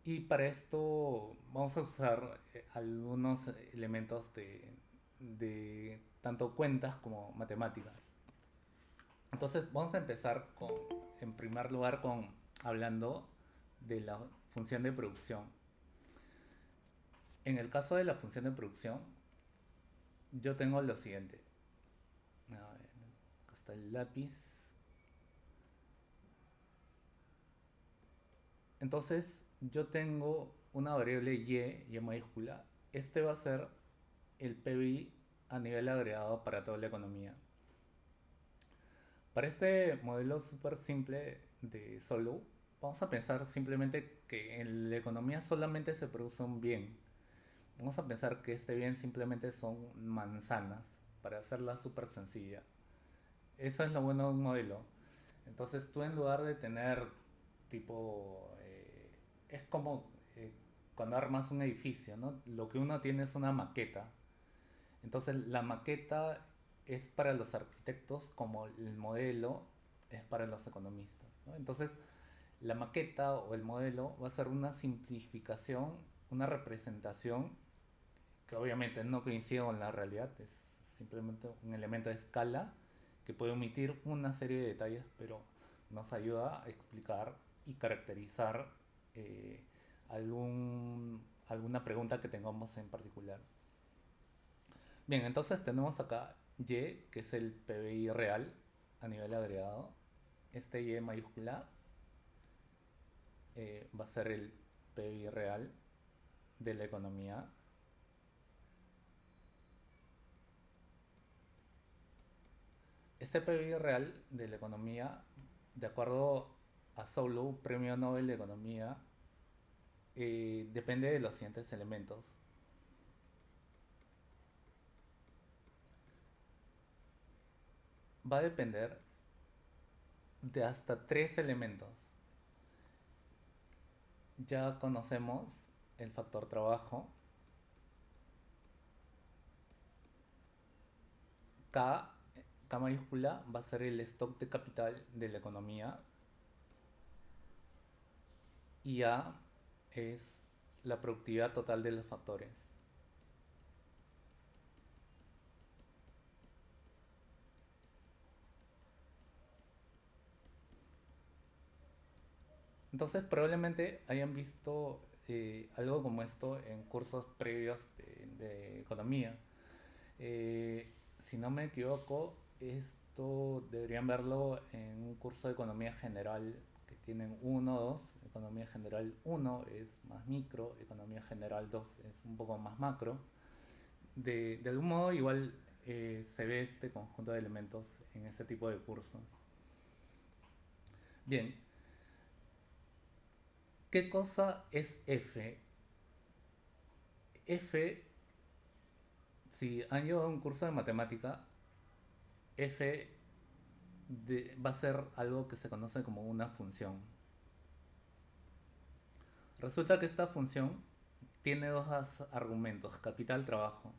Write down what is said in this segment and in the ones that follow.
Y para esto vamos a usar algunos elementos de tanto cuentas como matemáticas. Entonces vamos a empezar en primer lugar, hablando de la función de producción. En el caso de la función de producción, yo tengo lo siguiente. A ver, acá está el lápiz. Entonces yo tengo una variable y mayúscula. Este va a ser el PBI a nivel agregado para toda la economía. Para este modelo súper simple de Solow, vamos a pensar simplemente que en la economía solamente se produce un bien. Vamos a pensar que este bien simplemente son manzanas, para hacerla súper sencilla. Eso es lo bueno de un modelo. Entonces tú, en lugar de tener tipo... es como cuando armas un edificio, ¿no? Lo que uno tiene es una maqueta. Entonces la maqueta es para los arquitectos como el modelo es para los economistas, ¿no? Entonces la maqueta o el modelo va a ser una simplificación, una representación que obviamente no coincide con la realidad, es simplemente un elemento de escala que puede omitir una serie de detalles, pero nos ayuda a explicar y caracterizar eh, alguna pregunta que tengamos en particular. Bien, entonces tenemos acá Y, que es el PBI real a nivel agregado. Este Y mayúscula va a ser el PBI real de la economía. Este PBI real de la economía, de acuerdo a Solow, Premio Nobel de Economía, depende de los siguientes elementos. Va a depender de hasta tres elementos. Ya conocemos el factor trabajo. K, K mayúscula va a ser el stock de capital de la economía. Y A es la productividad total de los factores. Entonces probablemente hayan visto algo como esto en cursos previos de economía. Si no me equivoco, esto deberían verlo en un curso de economía general que tienen uno, 2. Economía general uno es más micro, economía general 2 es un poco más macro. De algún modo igual se ve este conjunto de elementos en este tipo de cursos. Bien, ¿qué cosa es F? F, si han llevado un curso de matemática, F va a ser algo que se conoce como una función. Resulta que esta función tiene dos argumentos, capital, trabajo.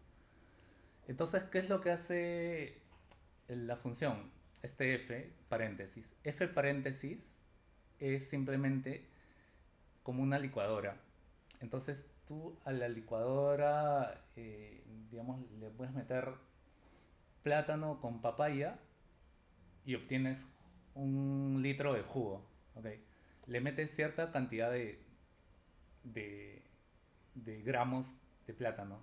Entonces, ¿qué es lo que hace la función? Este F, paréntesis. F paréntesis es simplemente como una licuadora. Entonces tú a la licuadora, digamos, le puedes meter plátano con papaya y obtienes 1 litro de jugo. ¿Ok? Le metes cierta cantidad de, de gramos de plátano,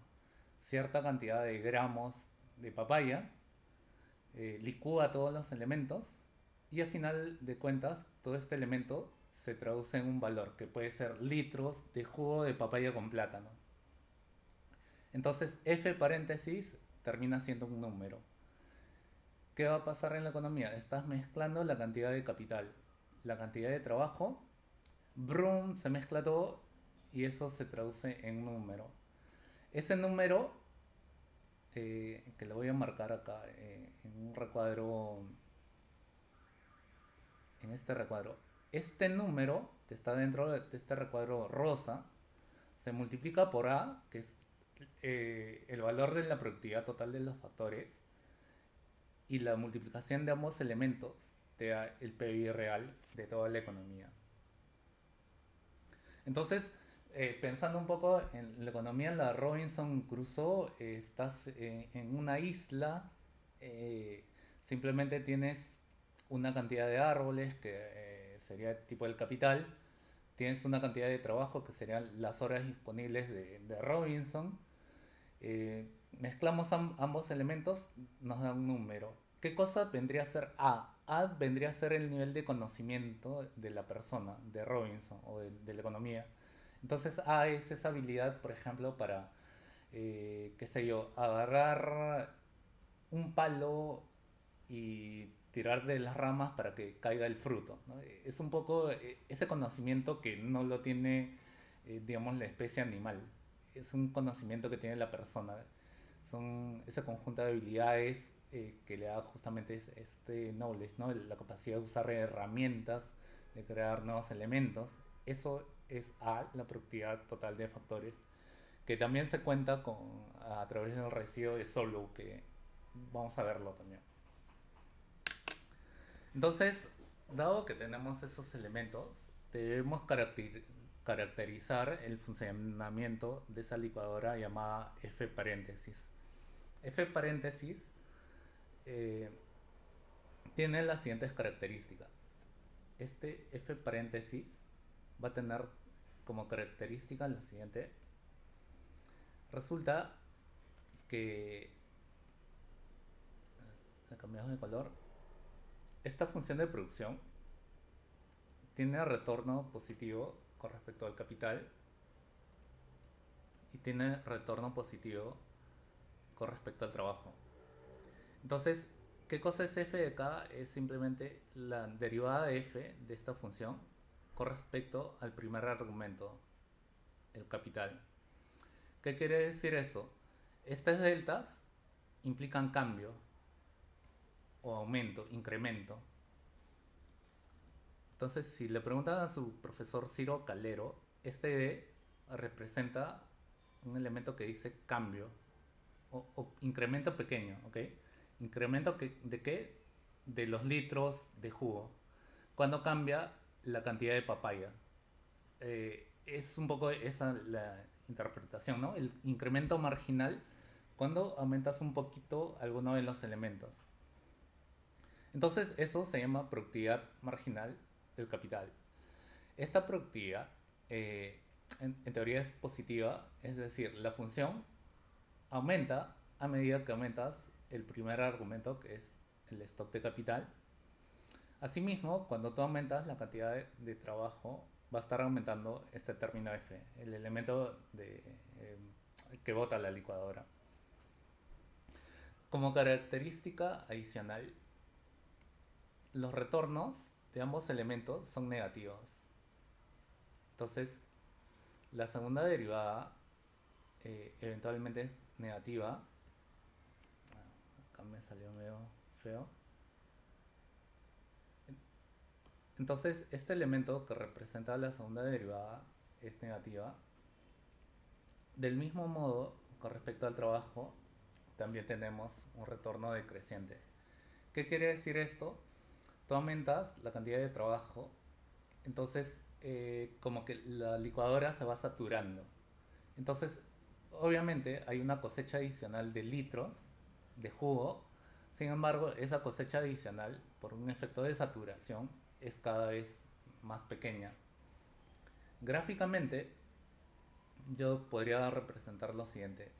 cierta cantidad de gramos de papaya, licúa todos los elementos y al final de cuentas todo este elemento se traduce en un valor que puede ser litros de jugo de papaya con plátano. Entonces F paréntesis termina siendo un número. ¿Qué va a pasar en la economía? Estás mezclando la cantidad de capital, la cantidad de trabajo, brum, se mezcla todo y eso se traduce en número. Ese número, que lo voy a marcar acá en un recuadro, en este recuadro, este número que está dentro de este recuadro rosa se multiplica por A, que es el valor de la productividad total de los factores, y la multiplicación de ambos elementos te da el PIB real de toda la economía. Entonces, Pensando un poco en la economía en la Robinson Crusoe, estás en una isla, eh, simplemente tienes una cantidad de árboles que sería tipo el capital, tienes una cantidad de trabajo que serían las horas disponibles de Robinson, mezclamos ambos elementos, nos da un número. ¿Qué cosa vendría a ser A? A vendría a ser el nivel de conocimiento de la persona, de Robinson o de la economía. Entonces A es esa habilidad, por ejemplo, para, qué sé yo, agarrar un palo y tirar de las ramas para que caiga el fruto, ¿no? Es un poco ese conocimiento que no lo tiene, digamos, la especie animal. Es un conocimiento que tiene la persona. Son ese conjunto de habilidades que le da justamente este knowledge, ¿no? La capacidad de usar herramientas, de crear nuevos elementos. Eso es la productividad total de factores, que también se cuenta a través del residuo de Solow, que vamos a verlo también. Entonces, dado que tenemos esos elementos, debemos caracterizar el funcionamiento de esa licuadora llamada F paréntesis. F paréntesis eh, tiene las siguientes características. Este F paréntesis va a tener como característica lo siguiente. Resulta que, cambiamos de color, esta función de producción tiene retorno positivo con respecto al capital y tiene retorno positivo con respecto al trabajo. Entonces, ¿qué cosa es f de acá? Es simplemente la derivada de f de esta función con respecto al primer argumento, el capital. ¿Qué quiere decir eso? Estas deltas implican cambio o aumento, incremento. Entonces, si le preguntan a su profesor Ciro Calero, este D representa un elemento que dice cambio o incremento pequeño, ¿ok? ¿Incremento de qué? De los litros de jugo. Cuando cambia la cantidad de papaya. Es un poco esa la interpretación, ¿no? El incremento marginal cuando aumentas un poquito alguno de los elementos. Entonces eso se llama productividad marginal del capital. Esta productividad en teoría es positiva, es decir, la función aumenta a medida que aumentas el primer argumento, que es el stock de capital. Asimismo, cuando tú aumentas la cantidad de trabajo, va a estar aumentando este término F, el elemento que bota la licuadora. Como característica adicional, los retornos de ambos elementos son negativos. Entonces, la segunda derivada eventualmente es negativa. Acá me salió medio feo. Entonces, este elemento que representa la segunda derivada es negativa. Del mismo modo, con respecto al trabajo, también tenemos un retorno decreciente. ¿Qué quiere decir esto? Tú aumentas la cantidad de trabajo, entonces como que la licuadora se va saturando. Entonces, obviamente hay una cosecha adicional de litros de jugo, sin embargo, esa cosecha adicional, por un efecto de saturación, es cada vez más pequeña. Gráficamente, yo podría representar lo siguiente.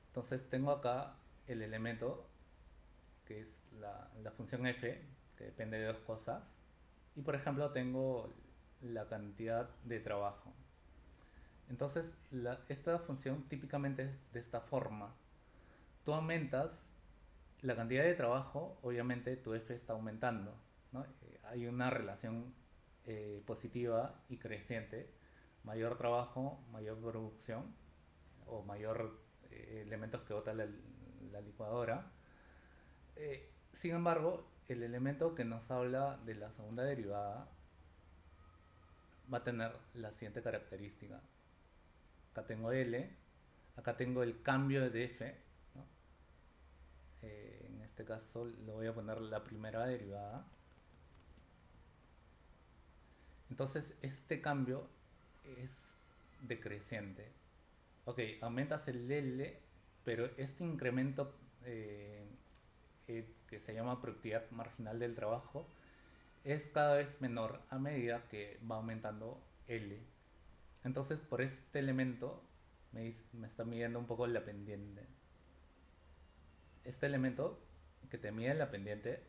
Entonces tengo acá el elemento que es la función f, que depende de dos cosas, y por ejemplo tengo la cantidad de trabajo. Entonces esta función típicamente es de esta forma. Tú aumentas la cantidad de trabajo, obviamente tu f está aumentando, ¿no? Hay una relación positiva y creciente. Mayor trabajo, mayor producción o mayor elementos que bota la licuadora. Sin embargo, el elemento que nos habla de la segunda derivada va a tener la siguiente característica. Acá tengo L, acá tengo el cambio de f, ¿no? En este caso le voy a poner la primera derivada. Entonces este cambio es decreciente. Ok, aumentas el L, pero este incremento que se llama productividad marginal del trabajo es cada vez menor a medida que va aumentando L. Entonces por este elemento me está midiendo un poco la pendiente. Este elemento que te mide la pendiente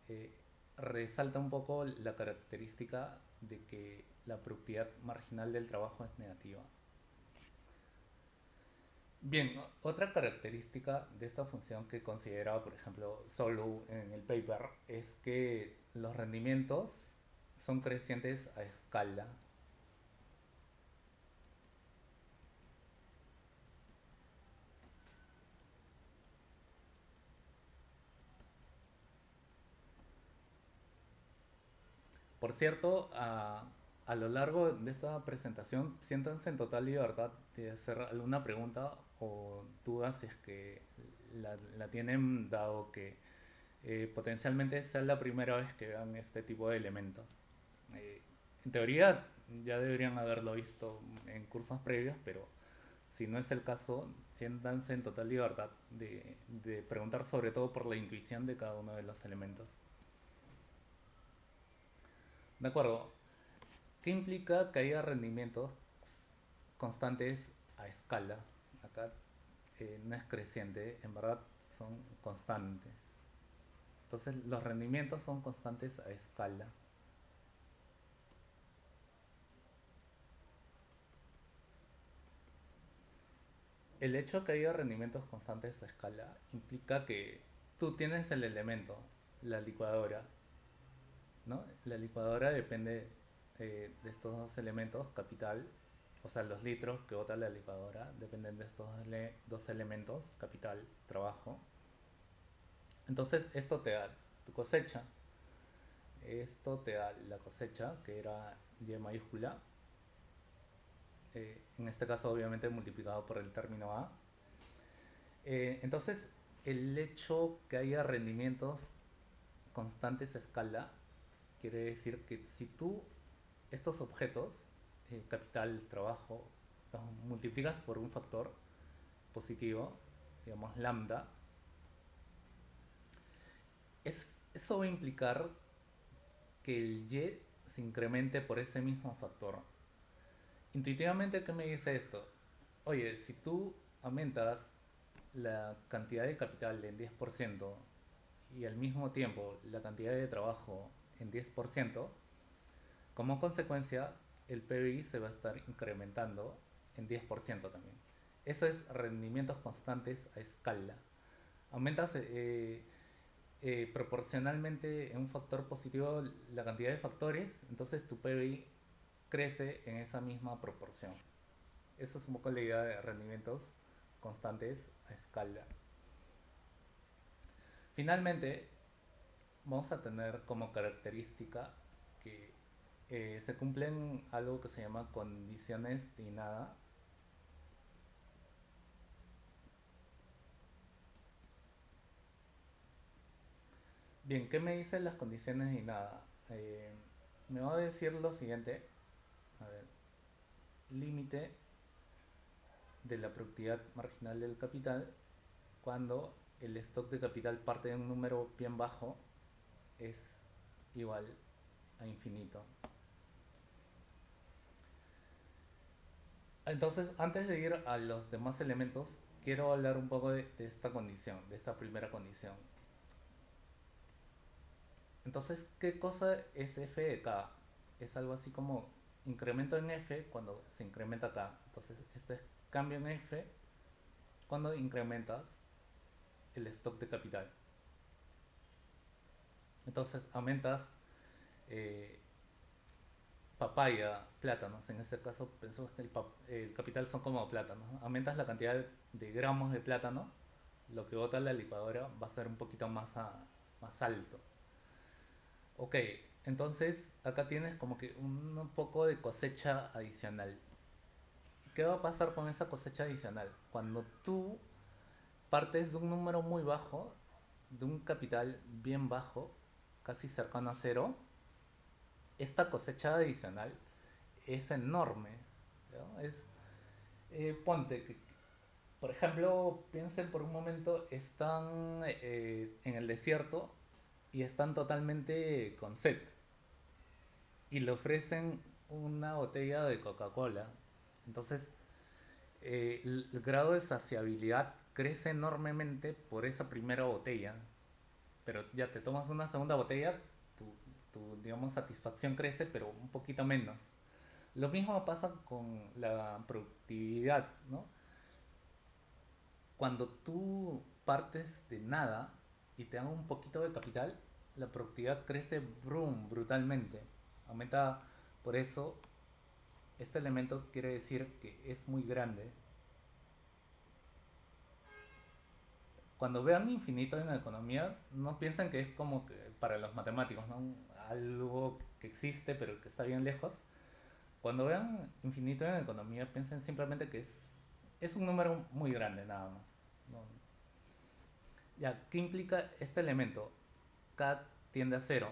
eh, resalta un poco la característica de que la productividad marginal del trabajo es negativa. Bien, otra característica de esta función que considera, por ejemplo, Solow en el paper es que los rendimientos son crecientes a escala. Por cierto, a lo largo de esta presentación, siéntanse en total libertad de hacer alguna pregunta o dudas si es que la tienen, dado que potencialmente sea la primera vez que vean este tipo de elementos. En teoría ya deberían haberlo visto en cursos previos, pero si no es el caso, siéntanse en total libertad de preguntar sobre todo por la intuición de cada uno de los elementos. De acuerdo, ¿qué implica que haya rendimientos constantes a escala? Acá no es creciente, en verdad son constantes. Entonces los rendimientos son constantes a escala. El hecho de que haya rendimientos constantes a escala implica que tú tienes el elemento, la licuadora, ¿no? La licuadora depende de estos dos elementos, capital, o sea, los litros que bota la licuadora dependen de estos dos elementos, capital, trabajo. Entonces esto te da tu cosecha, esto te da la cosecha, que era Y mayúscula, en este caso obviamente multiplicado por el término A. Entonces el hecho que haya rendimientos constantes a escala quiere decir que si tú estos objetos, capital, trabajo, los multiplicas por un factor positivo, digamos lambda, eso va a implicar que el y se incremente por ese mismo factor. Intuitivamente, ¿qué me dice esto? Oye, si tú aumentas la cantidad de capital en 10% y al mismo tiempo la cantidad de trabajo en 10%, como consecuencia el PBI se va a estar incrementando en 10% también. Eso es rendimientos constantes a escala. Aumentas proporcionalmente en un factor positivo la cantidad de factores, entonces tu PBI crece en esa misma proporción. Eso es un poco la idea de rendimientos constantes a escala. Finalmente, vamos a tener como característica que se cumplen algo que se llama condiciones de nada. Bien, ¿qué me dicen las condiciones de nada? Me va a decir lo siguiente. A ver, límite de la productividad marginal del capital cuando el stock de capital parte de un número bien bajo es igual a infinito. Entonces, antes de ir a los demás elementos, quiero hablar un poco de esta condición, de esta primera condición. Entonces, ¿qué cosa es f de k? Es algo así como incremento en f cuando se incrementa k. Entonces, esto es cambio en f cuando incrementas el stock de capital. Entonces, aumentas eh, papaya, plátanos. En este caso, pensamos que el capital son como plátanos. Aumentas la cantidad de gramos de plátano, lo que bota la licuadora va a ser un poquito más alto. Ok, entonces acá tienes como que un poco de cosecha adicional. ¿Qué va a pasar con esa cosecha adicional? Cuando tú partes de un número muy bajo, de un capital bien bajo, casi cercano a cero, esta cosecha adicional es enorme, ¿no? Ponte que, por ejemplo, piensen por un momento, están en el desierto y están totalmente con sed y le ofrecen una botella de Coca-Cola. Entonces, el grado de saciabilidad crece enormemente por esa primera botella, pero ya te tomas una segunda botella, digamos, satisfacción crece, pero un poquito menos. Lo mismo pasa con la productividad, ¿no? Cuando tú partes de nada y te dan un poquito de capital, la productividad crece brutalmente. Aumenta, por eso, este elemento quiere decir que es muy grande. Cuando vean infinito en la economía, no piensen que es como que para los matemáticos, ¿no? Algo que existe pero que está bien lejos. Cuando vean infinito en la economía, piensen simplemente que es un número muy grande nada más. ¿No? Ya, ¿qué implica este elemento? K tiende a cero.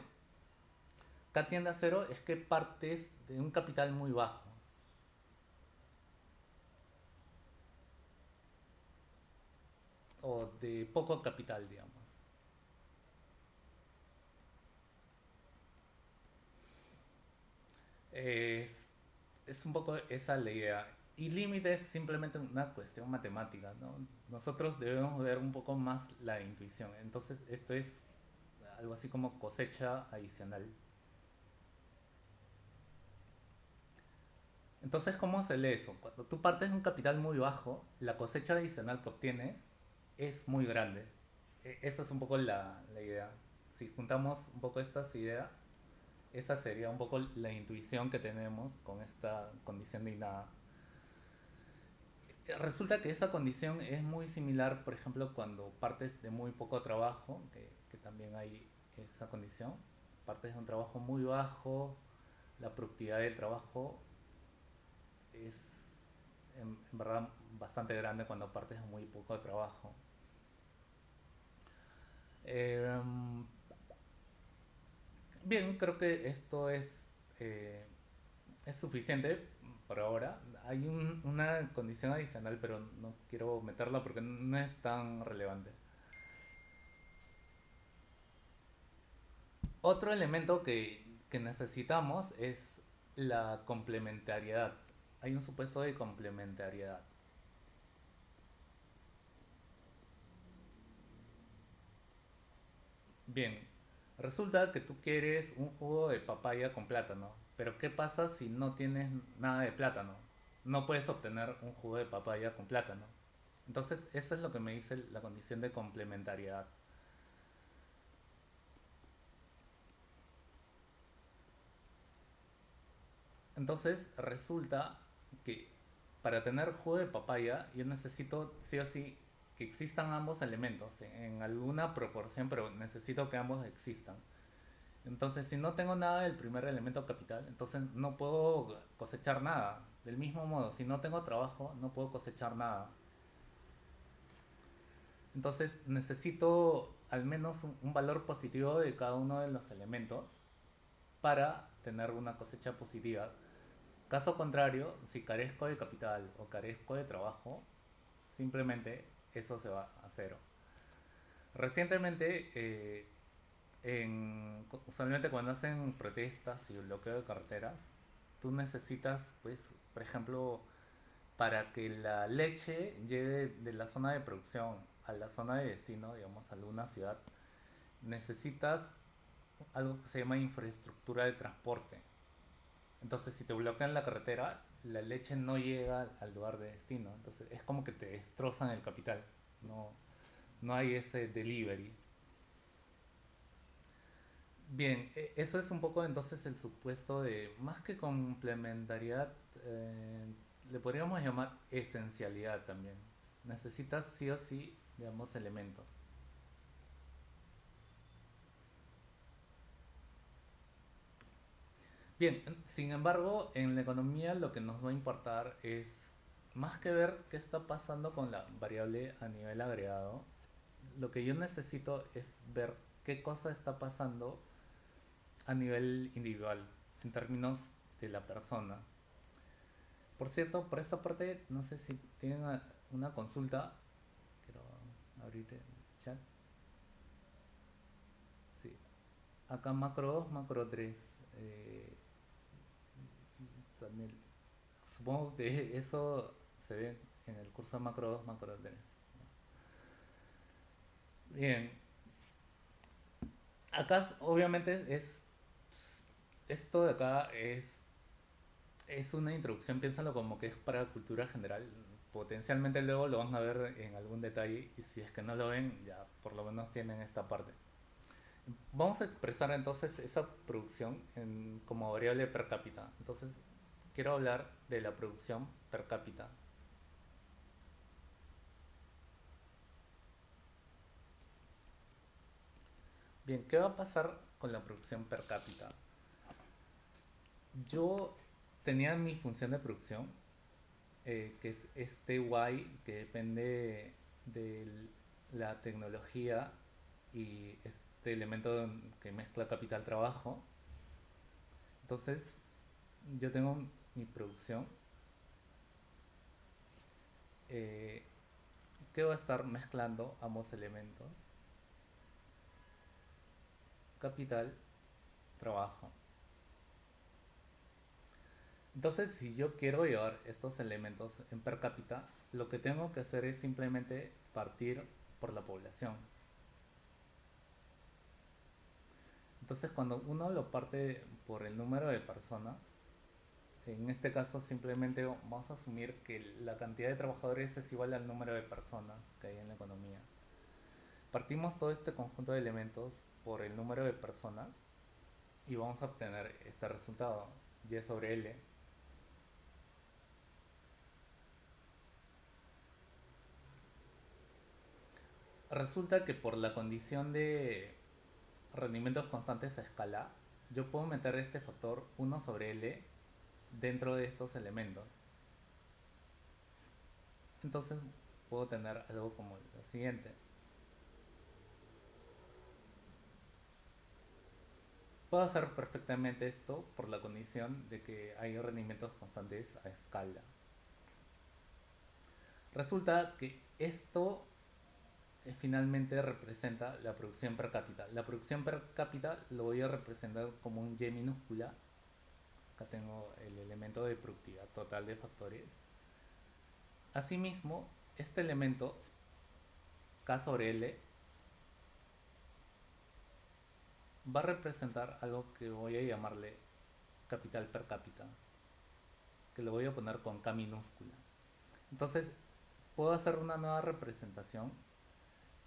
K tiende a cero es que partes de un capital muy bajo. O de poco capital, digamos. Es, es un poco esa la idea. Y límite es simplemente una cuestión matemática, ¿no? Nosotros debemos ver un poco más la intuición. Entonces, esto es algo así como cosecha adicional. Entonces, ¿cómo se lee eso? Cuando tú partes de un capital muy bajo, la cosecha adicional que obtienes es muy grande. Esa es un poco la idea. Si juntamos un poco estas ideas, esa sería un poco la intuición que tenemos con esta condición de innada. Resulta que esa condición es muy similar, por ejemplo, cuando partes de muy poco trabajo, que también hay esa condición. Partes de un trabajo muy bajo, la productividad del trabajo es en verdad bastante grande cuando partes de muy poco trabajo. Eh, Bien, creo que esto es suficiente por ahora. Hay una condición adicional, pero no quiero meterla porque no es tan relevante. Otro elemento que necesitamos es la complementariedad. Hay un supuesto de complementariedad. Bien, resulta que tú quieres un jugo de papaya con plátano, pero ¿qué pasa si no tienes nada de plátano? No puedes obtener un jugo de papaya con plátano. Entonces, eso es lo que me dice la condición de complementariedad. Entonces, resulta que para tener jugo de papaya yo necesito sí o sí que existan ambos elementos en alguna proporción, pero necesito que ambos existan. Entonces, si no tengo nada del primer elemento capital, entonces no puedo cosechar nada. Del mismo modo, si no tengo trabajo, no puedo cosechar nada. Entonces, necesito al menos un valor positivo de cada uno de los elementos para tener una cosecha positiva. Caso contrario, si carezco de capital o carezco de trabajo, simplemente eso se va a cero. Recientemente, usualmente cuando hacen protestas y bloqueo de carreteras, tú necesitas, pues, por ejemplo, para que la leche llegue de la zona de producción a la zona de destino, digamos, a alguna ciudad, necesitas algo que se llama infraestructura de transporte. Entonces, si te bloquean la carretera, la leche no llega al lugar de destino. Entonces, es como que te destrozan el capital. No, no hay ese delivery. Bien, eso es un poco entonces el supuesto de, más que complementariedad, le podríamos llamar esencialidad también. Necesitas sí o sí, digamos, elementos. Bien, sin embargo, en la economía lo que nos va a importar es, más que ver qué está pasando con la variable a nivel agregado, lo que yo necesito es ver qué cosa está pasando a nivel individual. en términos de la persona. Por cierto, por esta parte, no sé si tienen una consulta. Quiero abrir el chat. Sí. Acá macro 2, macro 3. También, supongo que eso se ve en el curso macro 2, macro 3. Bien. Acá obviamente esto de acá es una introducción, piénsalo como que es para cultura general. Potencialmente luego lo van a ver en algún detalle y si es que no lo ven, ya por lo menos tienen esta parte. Vamos a expresar entonces esa producción como variable per cápita. Entonces quiero hablar de la producción per cápita. Bien, ¿qué va a pasar con la producción per cápita? Yo tenía mi función de producción, que es este Y, que depende de la tecnología y este elemento que mezcla capital-trabajo. Entonces, yo tengo mi producción, eh, que va a estar mezclando ambos elementos, capital, trabajo. Entonces, si yo quiero llevar estos elementos en per cápita, lo que tengo que hacer es simplemente partir por la población. Entonces, cuando uno lo parte por el número de personas, en este caso simplemente vamos a asumir que la cantidad de trabajadores es igual al número de personas que hay en la economía. Partimos todo este conjunto de elementos por el número de personas y vamos a obtener este resultado, y sobre L. Resulta que por la condición de rendimientos constantes a escala, yo puedo meter este factor 1 sobre L dentro de estos elementos. Entonces puedo tener algo como lo siguiente. Puedo hacer perfectamente esto por la condición de que hay rendimientos constantes a escala. Resulta que esto finalmente representa la producción per cápita. La producción per cápita lo voy a representar como un Y minúscula. Acá tengo el elemento de productividad total de factores. Asimismo, este elemento K sobre L va a representar algo que voy a llamarle capital per cápita, que lo voy a poner con K minúscula. Entonces, puedo hacer una nueva representación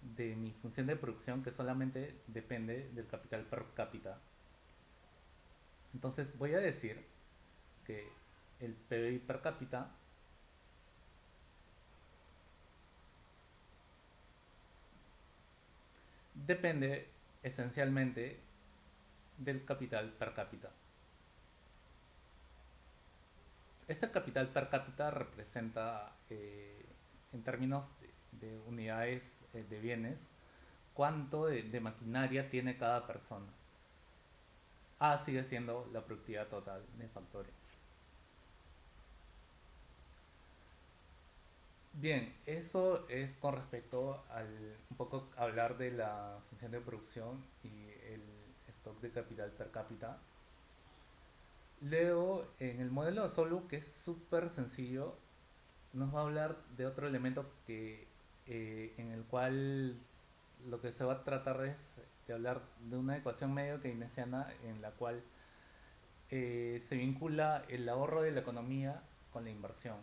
de mi función de producción que solamente depende del capital per cápita. Entonces voy a decir que el PBI per cápita depende esencialmente del capital per cápita. Este capital per cápita representa, en términos de unidades de bienes, cuánto de maquinaria tiene cada persona. A sigue siendo la productividad total de factores. Bien, eso es con respecto al un poco hablar de la función de producción y el stock de capital per cápita. Luego, en el modelo de Solu, que es súper sencillo, nos va a hablar de otro elemento en el cual lo que se va a tratar es de hablar de una ecuación medio keynesiana en la cual se vincula el ahorro de la economía con la inversión.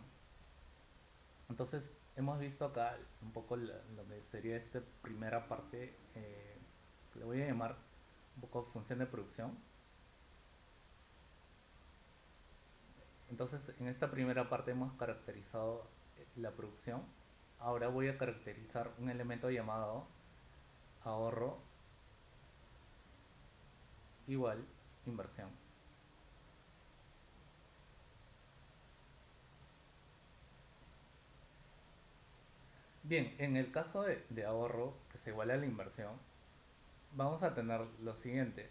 Entonces, hemos visto acá un poco lo que sería esta primera parte, que le voy a llamar un poco función de producción. Entonces, en esta primera parte hemos caracterizado la producción. Ahora voy a caracterizar un elemento llamado ahorro igual inversión. Bien, en el caso de ahorro que se iguala a la inversión, vamos a tener lo siguiente.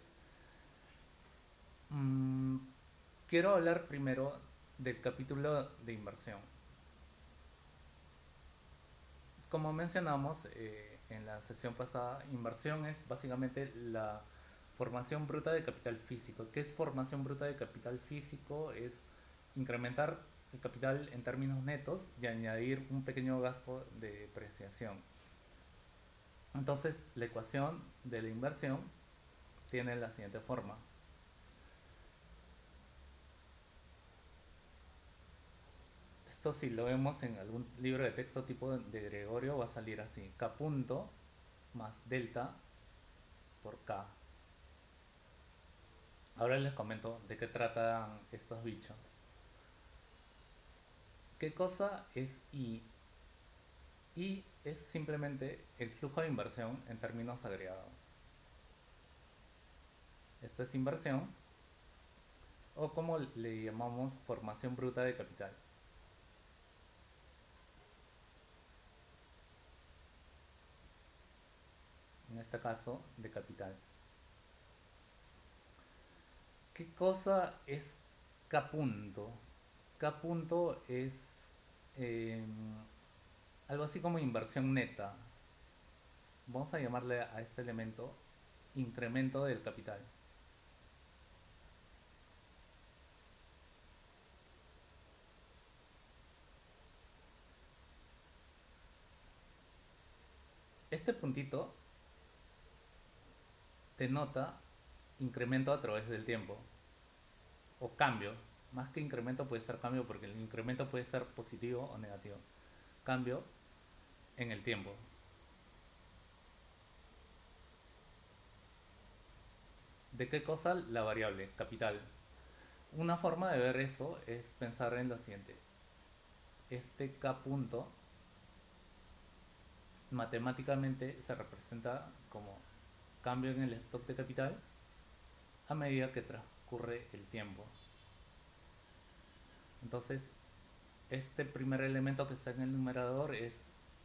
quiero hablar primero del capítulo de inversión. Como mencionamos en la sesión pasada, inversión es básicamente la formación bruta de capital físico. ¿Qué es formación bruta de capital físico? Es incrementar el capital en términos netos y añadir un pequeño gasto de depreciación. Entonces, la ecuación de la inversión tiene la siguiente forma. Esto, si lo vemos en algún libro de texto tipo de Gregorio, va a salir así: K punto más delta por K. Ahora les comento de qué tratan estos bichos. ¿Qué cosa es I? I es simplemente el flujo de inversión en términos agregados. Esto es inversión, o como le llamamos, formación bruta de capital. En este caso, de capital. ¿Qué cosa es K punto? K punto es eh, algo así como inversión neta. Vamos a llamarle a este elemento incremento del capital. Este puntito denota incremento a través del tiempo, o cambio. Más que incremento puede ser cambio, porque el incremento puede ser positivo o negativo. Cambio en el tiempo. ¿De qué cosa? La variable, capital. Una forma de ver eso es pensar en lo siguiente. Este K punto matemáticamente se representa como cambio en el stock de capital a medida que transcurre el tiempo. Entonces, este primer elemento que está en el numerador es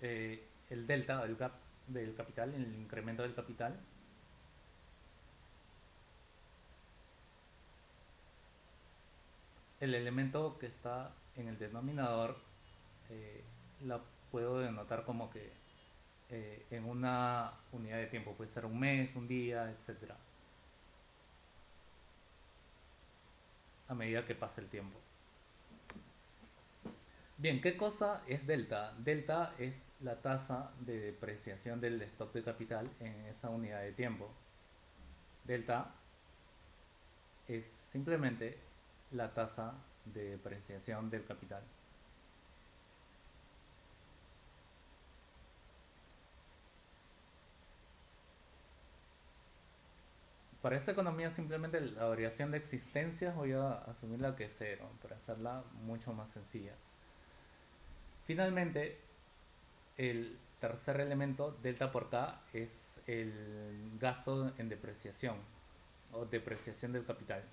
el delta, el gap del capital, el incremento del capital. El elemento que está en el denominador la puedo denotar como que en una unidad de tiempo, puede ser un mes, un día, etcétera, a medida que pasa el tiempo. Bien, ¿qué cosa es delta? Delta es la tasa de depreciación del stock de capital en esa unidad de tiempo. Delta es simplemente la tasa de depreciación del capital. Para esta economía, simplemente la variación de existencias voy a asumirla que es cero, para hacerla mucho más sencilla. Finalmente, el tercer elemento, delta por K, es el gasto en depreciación o depreciación del capital.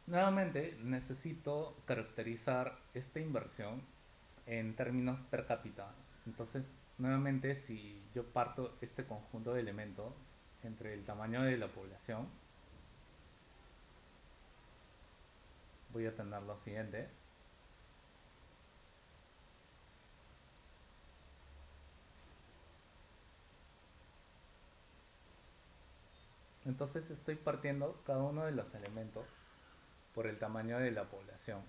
Nuevamente, necesito caracterizar esta inversión en términos per cápita. Entonces, nuevamente, si yo parto este conjunto de elementos entre el tamaño de la población, voy a tener lo siguiente. Entonces estoy partiendo cada uno de los elementos por el tamaño de la población.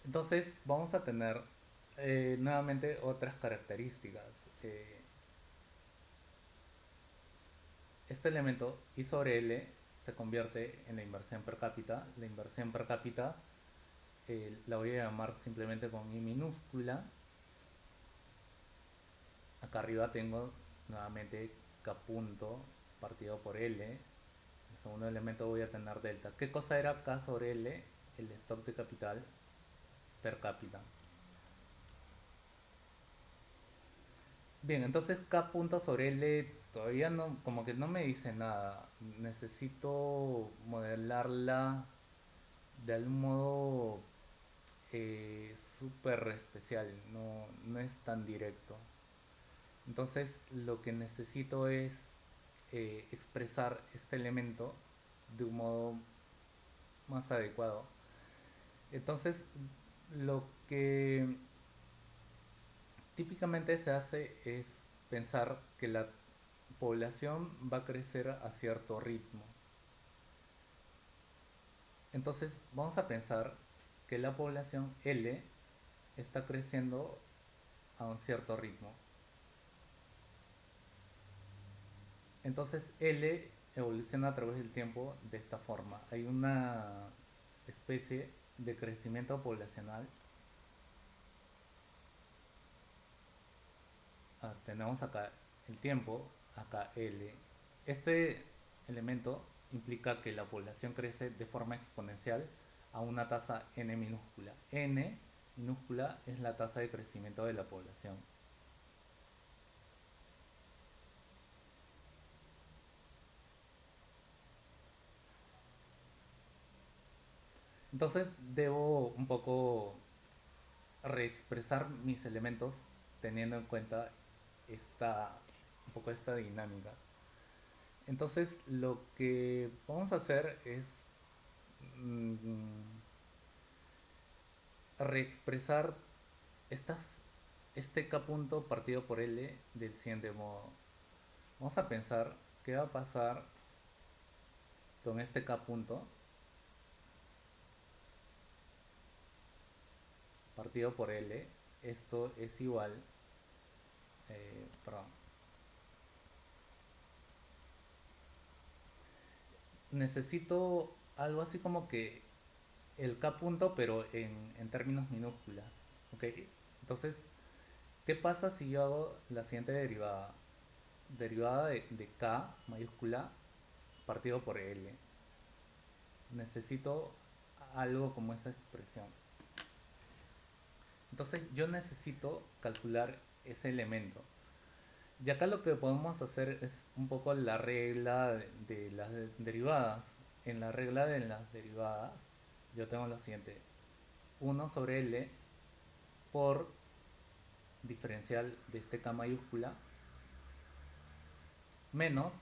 Entonces vamos a tener nuevamente otras características. Este elemento I sobre L se convierte en la inversión per cápita. La inversión per cápita la voy a llamar simplemente con I minúscula. Acá arriba tengo nuevamente K punto partido por L. El segundo elemento voy a tener delta. ¿Qué cosa era K sobre L? El stock de capital per cápita. Bien, entonces K punto sobre L todavía no, como que no me dice nada. Necesito modelarla de algún modo súper especial, no es tan directo. Entonces lo que necesito es expresar este elemento de un modo más adecuado. Entonces lo que típicamente se hace es pensar que la población va a crecer a cierto ritmo. Entonces vamos a pensar que la población L está creciendo a un cierto ritmo. Entonces L evoluciona a través del tiempo de esta forma. Hay una especie de crecimiento poblacional. Tenemos acá el tiempo, acá L. Este elemento implica que la población crece de forma exponencial a una tasa n minúscula. N minúscula es la tasa de crecimiento de la población. Entonces debo un poco reexpresar mis elementos teniendo en cuenta un poco esta dinámica. Entonces lo que vamos a hacer es mm, reexpresar estas, este K punto partido por L del siguiente modo. Vamos a pensar qué va a pasar con este K punto partido por L. Esto es igual, perdón, necesito algo así como que el K punto pero en términos minúsculas, ¿ok? Entonces, ¿qué pasa si yo hago la siguiente derivada? Derivada de K mayúscula partido por L. Necesito algo como esa expresión. Entonces yo necesito calcular ese elemento. Y acá lo que podemos hacer es un poco la regla de las derivadas. En la regla de las derivadas yo tengo lo siguiente. 1 sobre L por diferencial de este K mayúscula menos,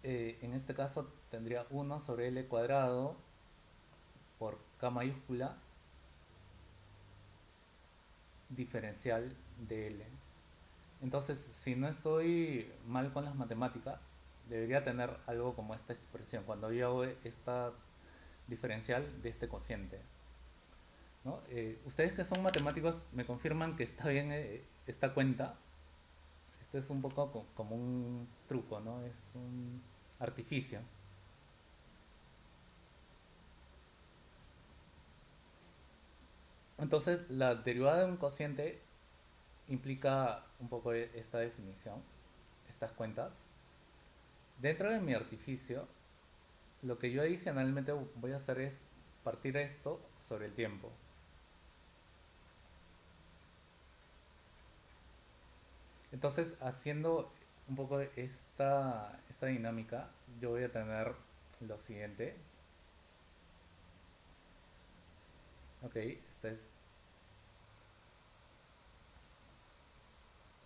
en este caso tendría 1 sobre L cuadrado por K mayúscula diferencial de L. Entonces, si no estoy mal con las matemáticas, debería tener algo como esta expresión cuando yo hago esta diferencial de este cociente, ¿no? Ustedes que son matemáticos me confirman que está bien esta cuenta. Este es un poco como un truco, ¿no? Es un artificio. Entonces, la derivada de un cociente implica un poco esta definición, estas cuentas. Dentro de mi artificio, lo que yo adicionalmente voy a hacer es partir esto sobre el tiempo. Entonces, haciendo un poco esta dinámica, yo voy a tener lo siguiente. Ok,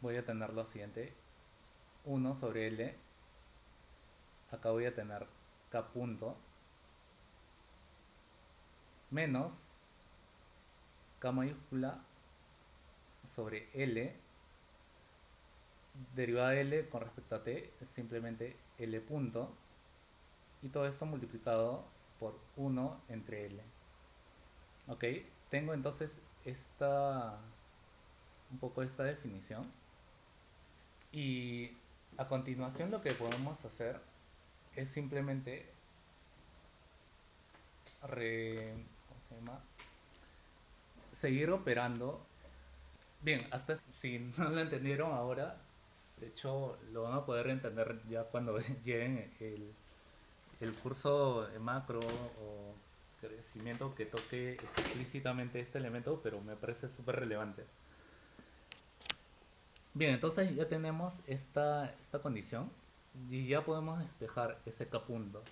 voy a tener lo siguiente. 1 sobre L. Acá voy a tener K punto. Menos K mayúscula sobre L. Derivada de L con respecto a T es simplemente L punto. Y todo esto multiplicado por 1 entre L. Ok, tengo entonces un poco esta definición. Y a continuación lo que podemos hacer es simplemente ¿cómo se llama? Seguir operando. Bien, hasta si no lo entendieron ahora, de hecho lo van a poder entender ya cuando lleguen el curso de macro o crecimiento que toque explícitamente este elemento, pero me parece súper relevante. Bien, entonces ya tenemos esta condición y ya podemos despejar ese K punto.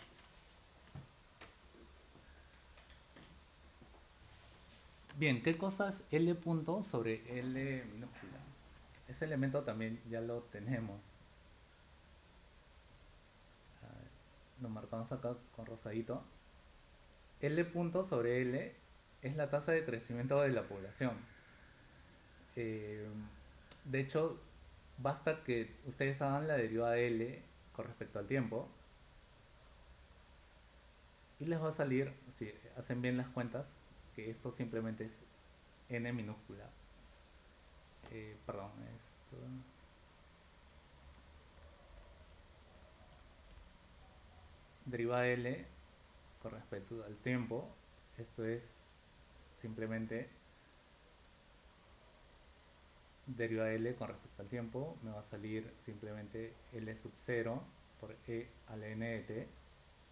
Bien, ¿qué cosa es L punto sobre L minúscula? Ese elemento también ya lo tenemos. A ver, lo marcamos acá con rosadito. L punto sobre L es la tasa de crecimiento de la población. Eh, de hecho, basta que ustedes hagan la derivada de L con respecto al tiempo y les va a salir, si hacen bien las cuentas, que esto simplemente es n minúscula. Perdón, esto. Derivada de L con respecto al tiempo, esto es simplemente derivada de L con respecto al tiempo, me va a salir simplemente L sub 0 por E a la n de t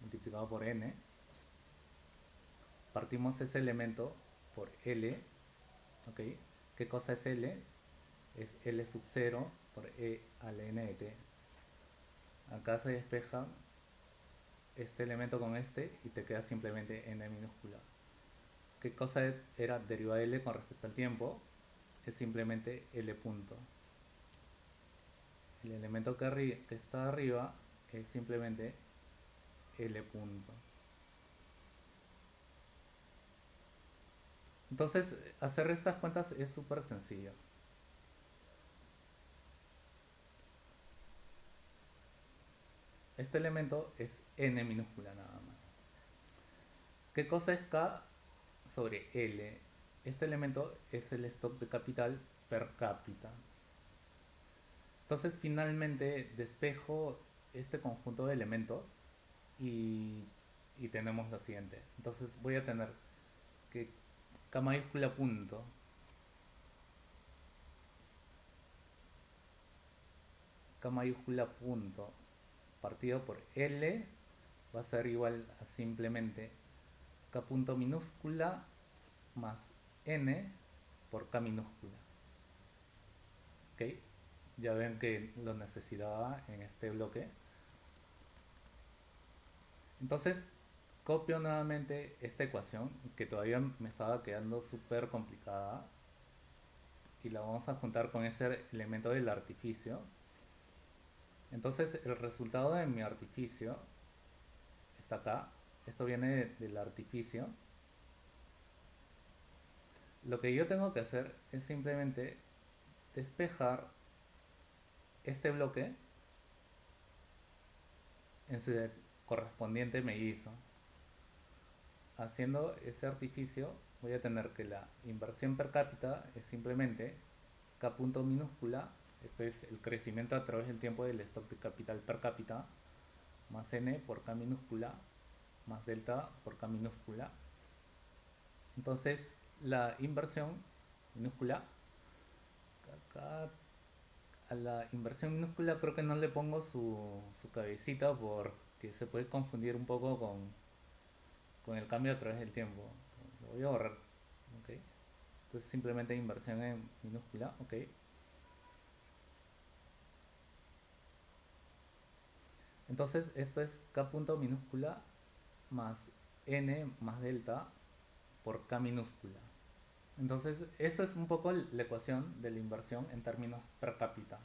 multiplicado por n. Partimos ese elemento por L, ¿ok? ¿Qué cosa es L? Es L sub 0 por E a la n de t. Acá se despeja este elemento con este y te queda simplemente n minúscula. ¿Qué cosa era derivada de L con respecto al tiempo? Es simplemente L punto. El elemento que está arriba es simplemente L punto. Entonces, hacer estas cuentas es súper sencillo. Este elemento es n minúscula nada más. ¿Qué cosa es K sobre L? Este elemento es el stock de capital per cápita. Entonces, finalmente despejo este conjunto de elementos y, y tenemos lo siguiente. Entonces, voy a tener que K mayúscula punto K mayúscula punto partido por L va a ser igual a simplemente K punto minúscula más N por K minúscula. ¿Ok? Ya ven que lo necesitaba en este bloque. Entonces, copio nuevamente esta ecuación que todavía me estaba quedando súper complicada y la vamos a juntar con ese elemento del artificio. Entonces, el resultado de mi artificio está acá. Esto viene del artificio. Lo que yo tengo que hacer es simplemente despejar este bloque en su correspondiente mellizo. Haciendo ese artificio voy a tener que la inversión per cápita es simplemente K punto minúscula, esto es el crecimiento a través del tiempo del stock de capital per cápita, más N por K minúscula, más delta por K minúscula. Entonces la inversión minúscula, acá a la inversión minúscula creo que no le pongo su cabecita porque se puede confundir un poco con el cambio a través del tiempo. Lo voy a borrar. ¿Okay? Entonces simplemente inversión en minúscula. ¿Okay? Entonces esto es K punto minúscula más N más delta por K minúscula. Entonces eso es un poco la ecuación de la inversión en términos per cápita.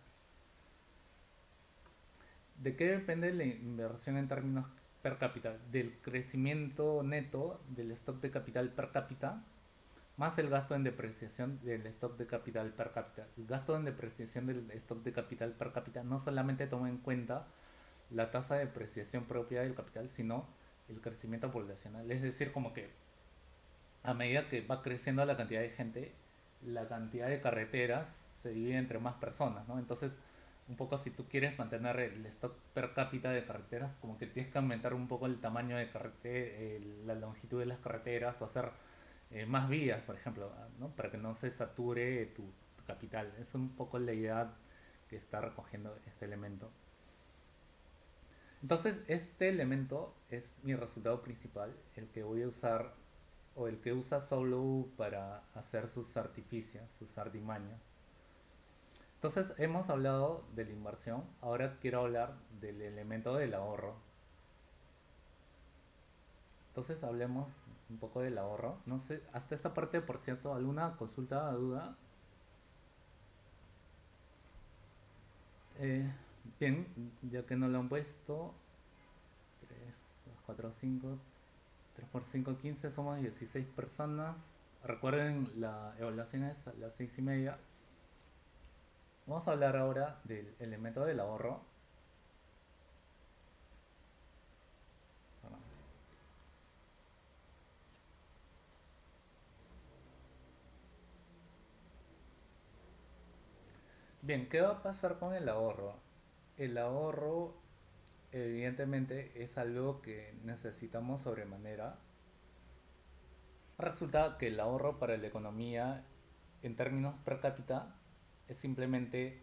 ¿De qué depende la inversión en términos per cápita? Del crecimiento neto del stock de capital per cápita más el gasto en depreciación del stock de capital per cápita. El gasto en depreciación del stock de capital per cápita no solamente toma en cuenta la tasa de depreciación propia del capital, sino el crecimiento poblacional. Es decir, como que a medida que va creciendo la cantidad de gente, la cantidad de carreteras se divide entre más personas, ¿no? Entonces, un poco si tú quieres mantener el stock per cápita de carreteras, como que tienes que aumentar un poco el tamaño de la longitud de las carreteras o hacer más vías, por ejemplo, ¿no? Para que no se sature tu capital. Es un poco la idea que está recogiendo este elemento. Entonces, este elemento es mi resultado principal, el que voy a usar o el que usa Solo para hacer sus artificios, sus artimañas. Entonces hemos hablado de la inversión, ahora quiero hablar del elemento del ahorro. Entonces hablemos un poco del ahorro. No sé, hasta esta parte, por cierto, ¿alguna consulta, duda? Eh, Bien, ya que no lo han puesto, 3, 4, 5, 3 por 5, 15, somos 16 personas. Recuerden, la evaluación es a las 6:30. Vamos a hablar ahora del elemento del ahorro. Bien, ¿qué va a pasar con el ahorro? El ahorro, evidentemente, es algo que necesitamos sobremanera. Resulta que el ahorro para la economía, en términos per cápita, es simplemente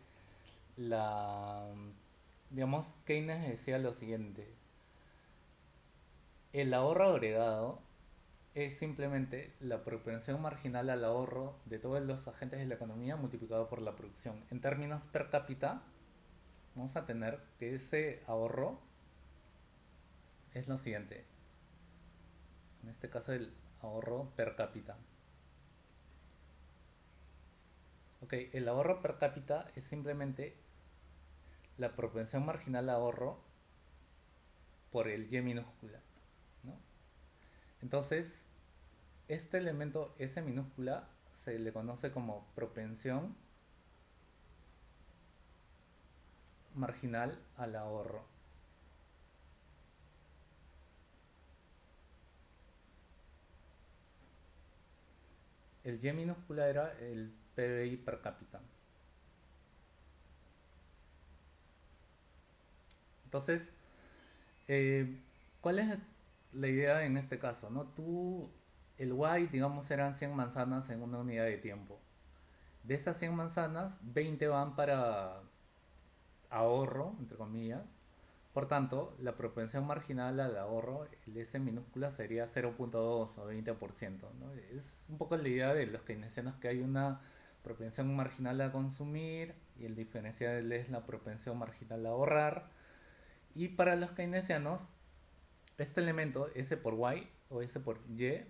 la... Digamos, Keynes decía lo siguiente: el ahorro agregado es simplemente la propensión marginal al ahorro de todos los agentes de la economía multiplicado por la producción. En términos per cápita, vamos a tener que ese ahorro es lo siguiente. En este caso, el ahorro per cápita. Ok, el ahorro per cápita es simplemente la propensión marginal al ahorro por el Y minúscula, ¿no? Entonces, este elemento S minúscula se le conoce como propensión marginal al ahorro. El Y minúscula era el PBI per cápita. Entonces, eh, ¿cuál es la idea en este caso? ¿No? El Y, digamos, eran 100 manzanas en una unidad de tiempo. De esas 100 manzanas, 20 van para ahorro, entre comillas. Por tanto, la propensión marginal al ahorro, el S minúscula, sería 0.2 o 20%, ¿no? Es un poco la idea de los keynesianos, que hay una propensión marginal a consumir y el diferencial es la propensión marginal a ahorrar. Y para los keynesianos, este elemento, S por Y o S por Y,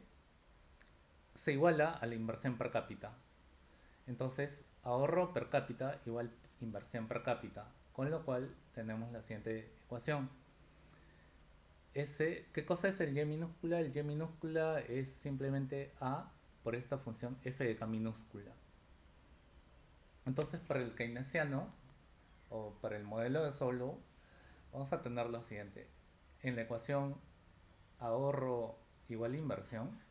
se iguala a la inversión per cápita. Entonces, ahorro per cápita igual inversión per cápita, con lo cual tenemos la siguiente ecuación. ¿Qué cosa es el Y minúscula? El Y minúscula es simplemente A por esta función f de k minúscula. Entonces, para el keynesiano o para el modelo de Solow, vamos a tener lo siguiente. En la ecuación ahorro igual inversión,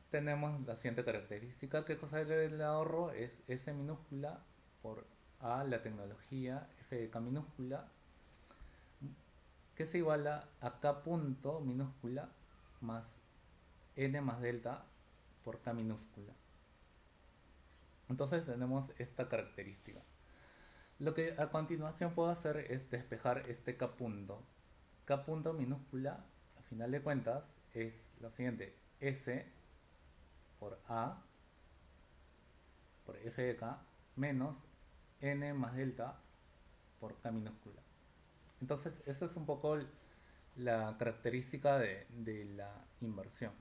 tenemos la siguiente característica. ¿Qué cosa es el ahorro? Es S minúscula por A, la tecnología, f de k minúscula, que se iguala a k punto minúscula más n más delta por k minúscula. Entonces tenemos esta característica. Lo que a continuación puedo hacer es despejar este k punto. K punto minúscula, a final de cuentas, es lo siguiente: S por A por f de k menos n más delta por k minúscula. Entonces, esa es un poco la característica de la inversión.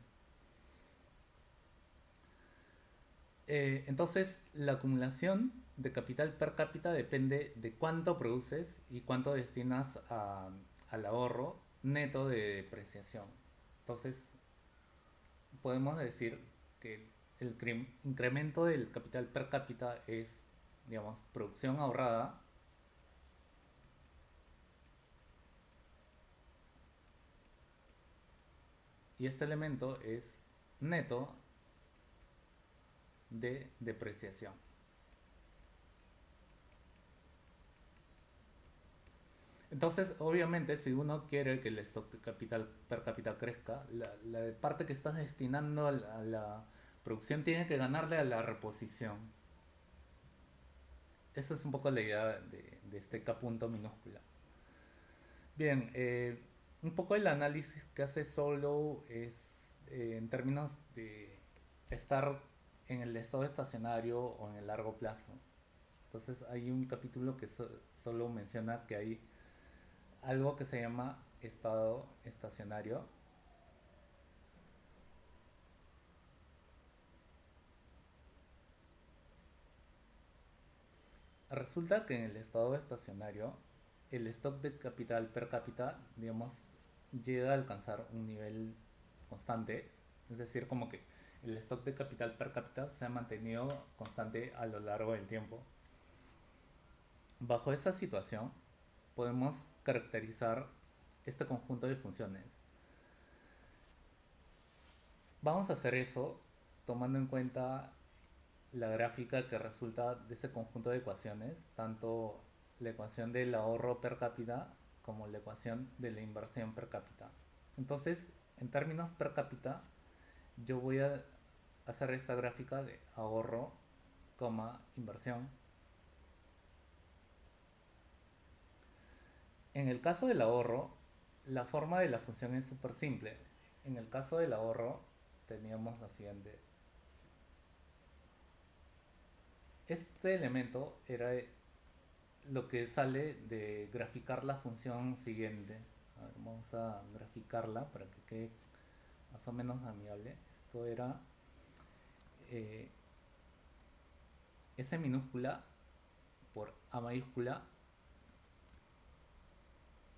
Entonces, la acumulación de capital per cápita depende de cuánto produces y cuánto destinas al ahorro neto de depreciación. Entonces, podemos decir que el incremento del capital per cápita es, digamos, producción ahorrada y este elemento es neto de depreciación. Entonces, obviamente, si uno quiere que el stock de capital per cápita crezca, la parte que estás destinando a la producción tiene que ganarle a la reposición. Esa es un poco la idea de este K punto minúscula. Bien, un poco el análisis que hace Solow es en términos de estar en el estado estacionario o en el largo plazo. Entonces hay un capítulo que Solow menciona que hay algo que se llama estado estacionario. Resulta que en el estado estacionario el stock de capital per cápita, digamos, llega a alcanzar un nivel constante, es decir, como que el stock de capital per cápita se ha mantenido constante a lo largo del tiempo. Bajo esa situación, podemos caracterizar este conjunto de funciones. Vamos a hacer eso tomando en cuenta la gráfica que resulta de ese conjunto de ecuaciones, tanto la ecuación del ahorro per cápita como la ecuación de la inversión per cápita. Entonces, en términos per cápita, yo voy a hacer esta gráfica de ahorro, inversión. En el caso del ahorro, la forma de la función es súper simple. En el caso del ahorro, teníamos lo siguiente. Este elemento era lo que sale de graficar la función siguiente. A ver, vamos a graficarla para que quede más o menos amigable. Esto era eh, S minúscula por A mayúscula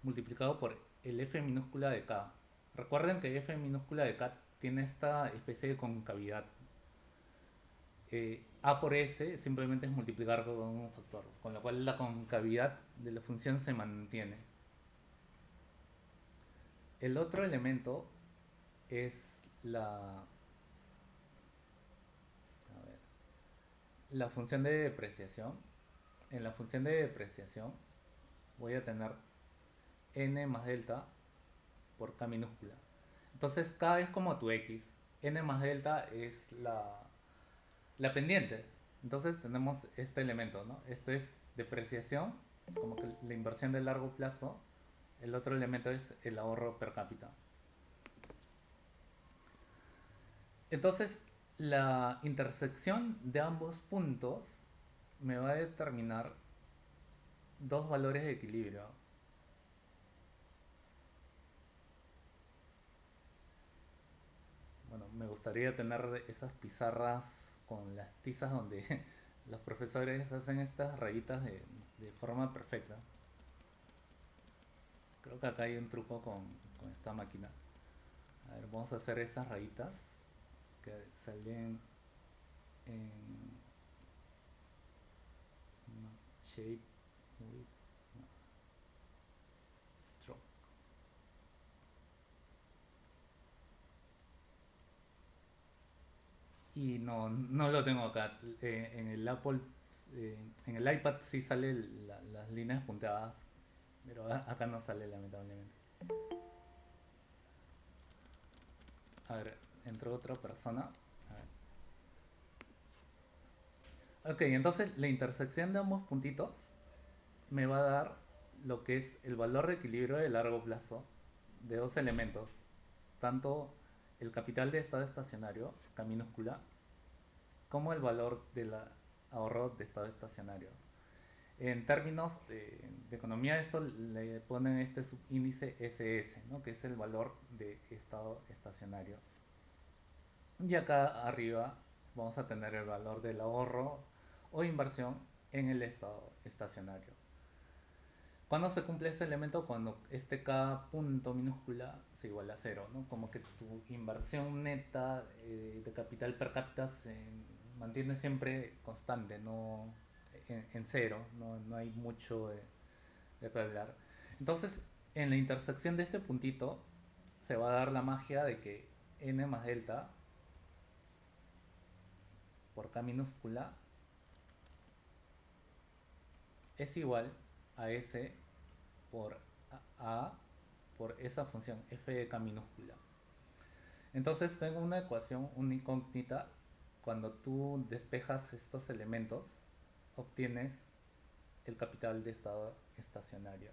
multiplicado por el F minúscula de K. Recuerden que F minúscula de K tiene esta especie de concavidad. A por S simplemente es multiplicar con un factor, con lo cual la concavidad de la función se mantiene. El otro elemento es la, a ver, la función de depreciación. En la función de depreciación voy a tener n más delta por k minúscula. Entonces k es como tu x, n más delta es la pendiente. Entonces tenemos este elemento, ¿no? Esto es depreciación, como que la inversión de largo plazo. El otro elemento es el ahorro per cápita. Entonces, la intersección de ambos puntos me va a determinar dos valores de equilibrio. Bueno, me gustaría tener esas pizarras con las tizas donde los profesores hacen estas rayitas de forma perfecta. Creo que acá hay un truco con esta máquina. A ver, vamos a hacer esas rayitas que salen en shape with stroke. Y no lo tengo acá. En el Apple, en el iPad sí sale las líneas punteadas, pero acá no sale lamentablemente. A ver, entró otra persona. A ver. Ok, entonces la intersección de ambos puntitos me va a dar lo que es el valor de equilibrio de largo plazo de dos elementos, tanto el capital de estado estacionario, K minúscula, como el valor del ahorro de estado estacionario. En términos de economía, esto le ponen este subíndice SS, ¿no? Que es el valor de estado estacionario. Y acá arriba vamos a tener el valor del ahorro o inversión en el estado estacionario. ¿Cuándo se cumple este elemento? Cuando este K punto minúscula se iguala a cero, ¿no? Como que tu inversión neta de capital per cápita se mantiene siempre constante, no en cero, no hay mucho de qué hablar. Entonces, en la intersección de este puntito se va a dar la magia de que n más delta por k minúscula es igual a s por a por esa función f de k minúscula. Entonces tengo una ecuación, una incógnita. Cuando tú despejas estos elementos, obtienes el capital de estado estacionario.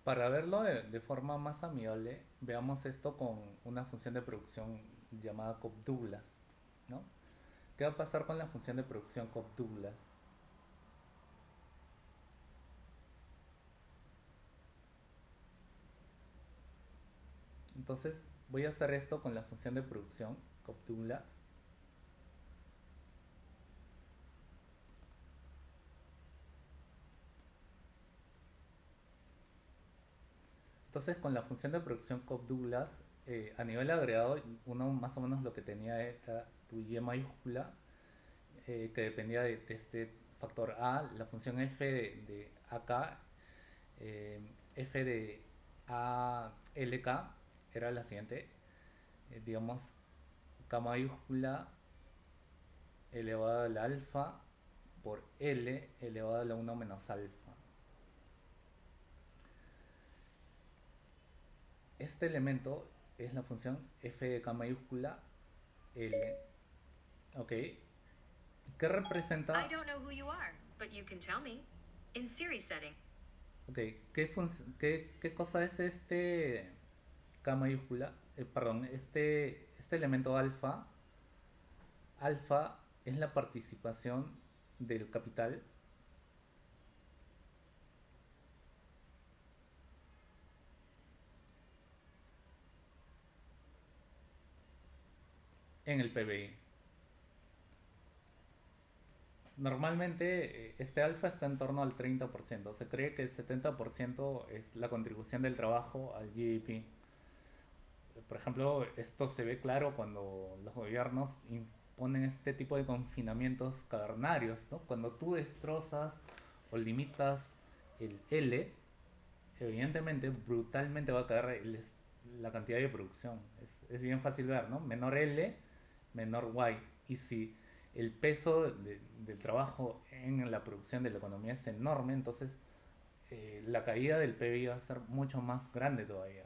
Para verlo de forma más amigable, veamos esto con una función de producción llamada Cobb-Douglas, ¿no? ¿Qué va a pasar con la función de producción Cobb-Douglas? Entonces voy a hacer esto con la función de producción, Cobb-Douglas. Entonces con la función de producción Cobb-Douglas, a nivel agregado, uno más o menos lo que tenía era tu y mayúscula, que dependía de este factor a, la función f de ak, eh, f de alk era la siguiente, digamos k mayúscula elevado al alfa por L elevado a la 1 menos alfa. Este elemento es la función f de k mayúscula L. ¿Ok? ¿Qué representa? I don't know who you are, but you can tell me. In Siri setting. Ok, ¿qué cosa es este k mayúscula? Perdón, este elemento alfa. Alfa es la participación del capital en el PBI. Normalmente este alfa está en torno al 30%. Se cree que el 70% es la contribución del trabajo al GDP. Por ejemplo, esto se ve claro cuando los gobiernos imponen este tipo de confinamientos cavernarios, ¿no? Cuando tú destrozas o limitas el L, evidentemente brutalmente va a caer la cantidad de producción. Es bien fácil ver, ¿no? Menor L, menor Y. Y si el peso del trabajo en la producción de la economía es enorme, entonces la caída del PIB va a ser mucho más grande todavía.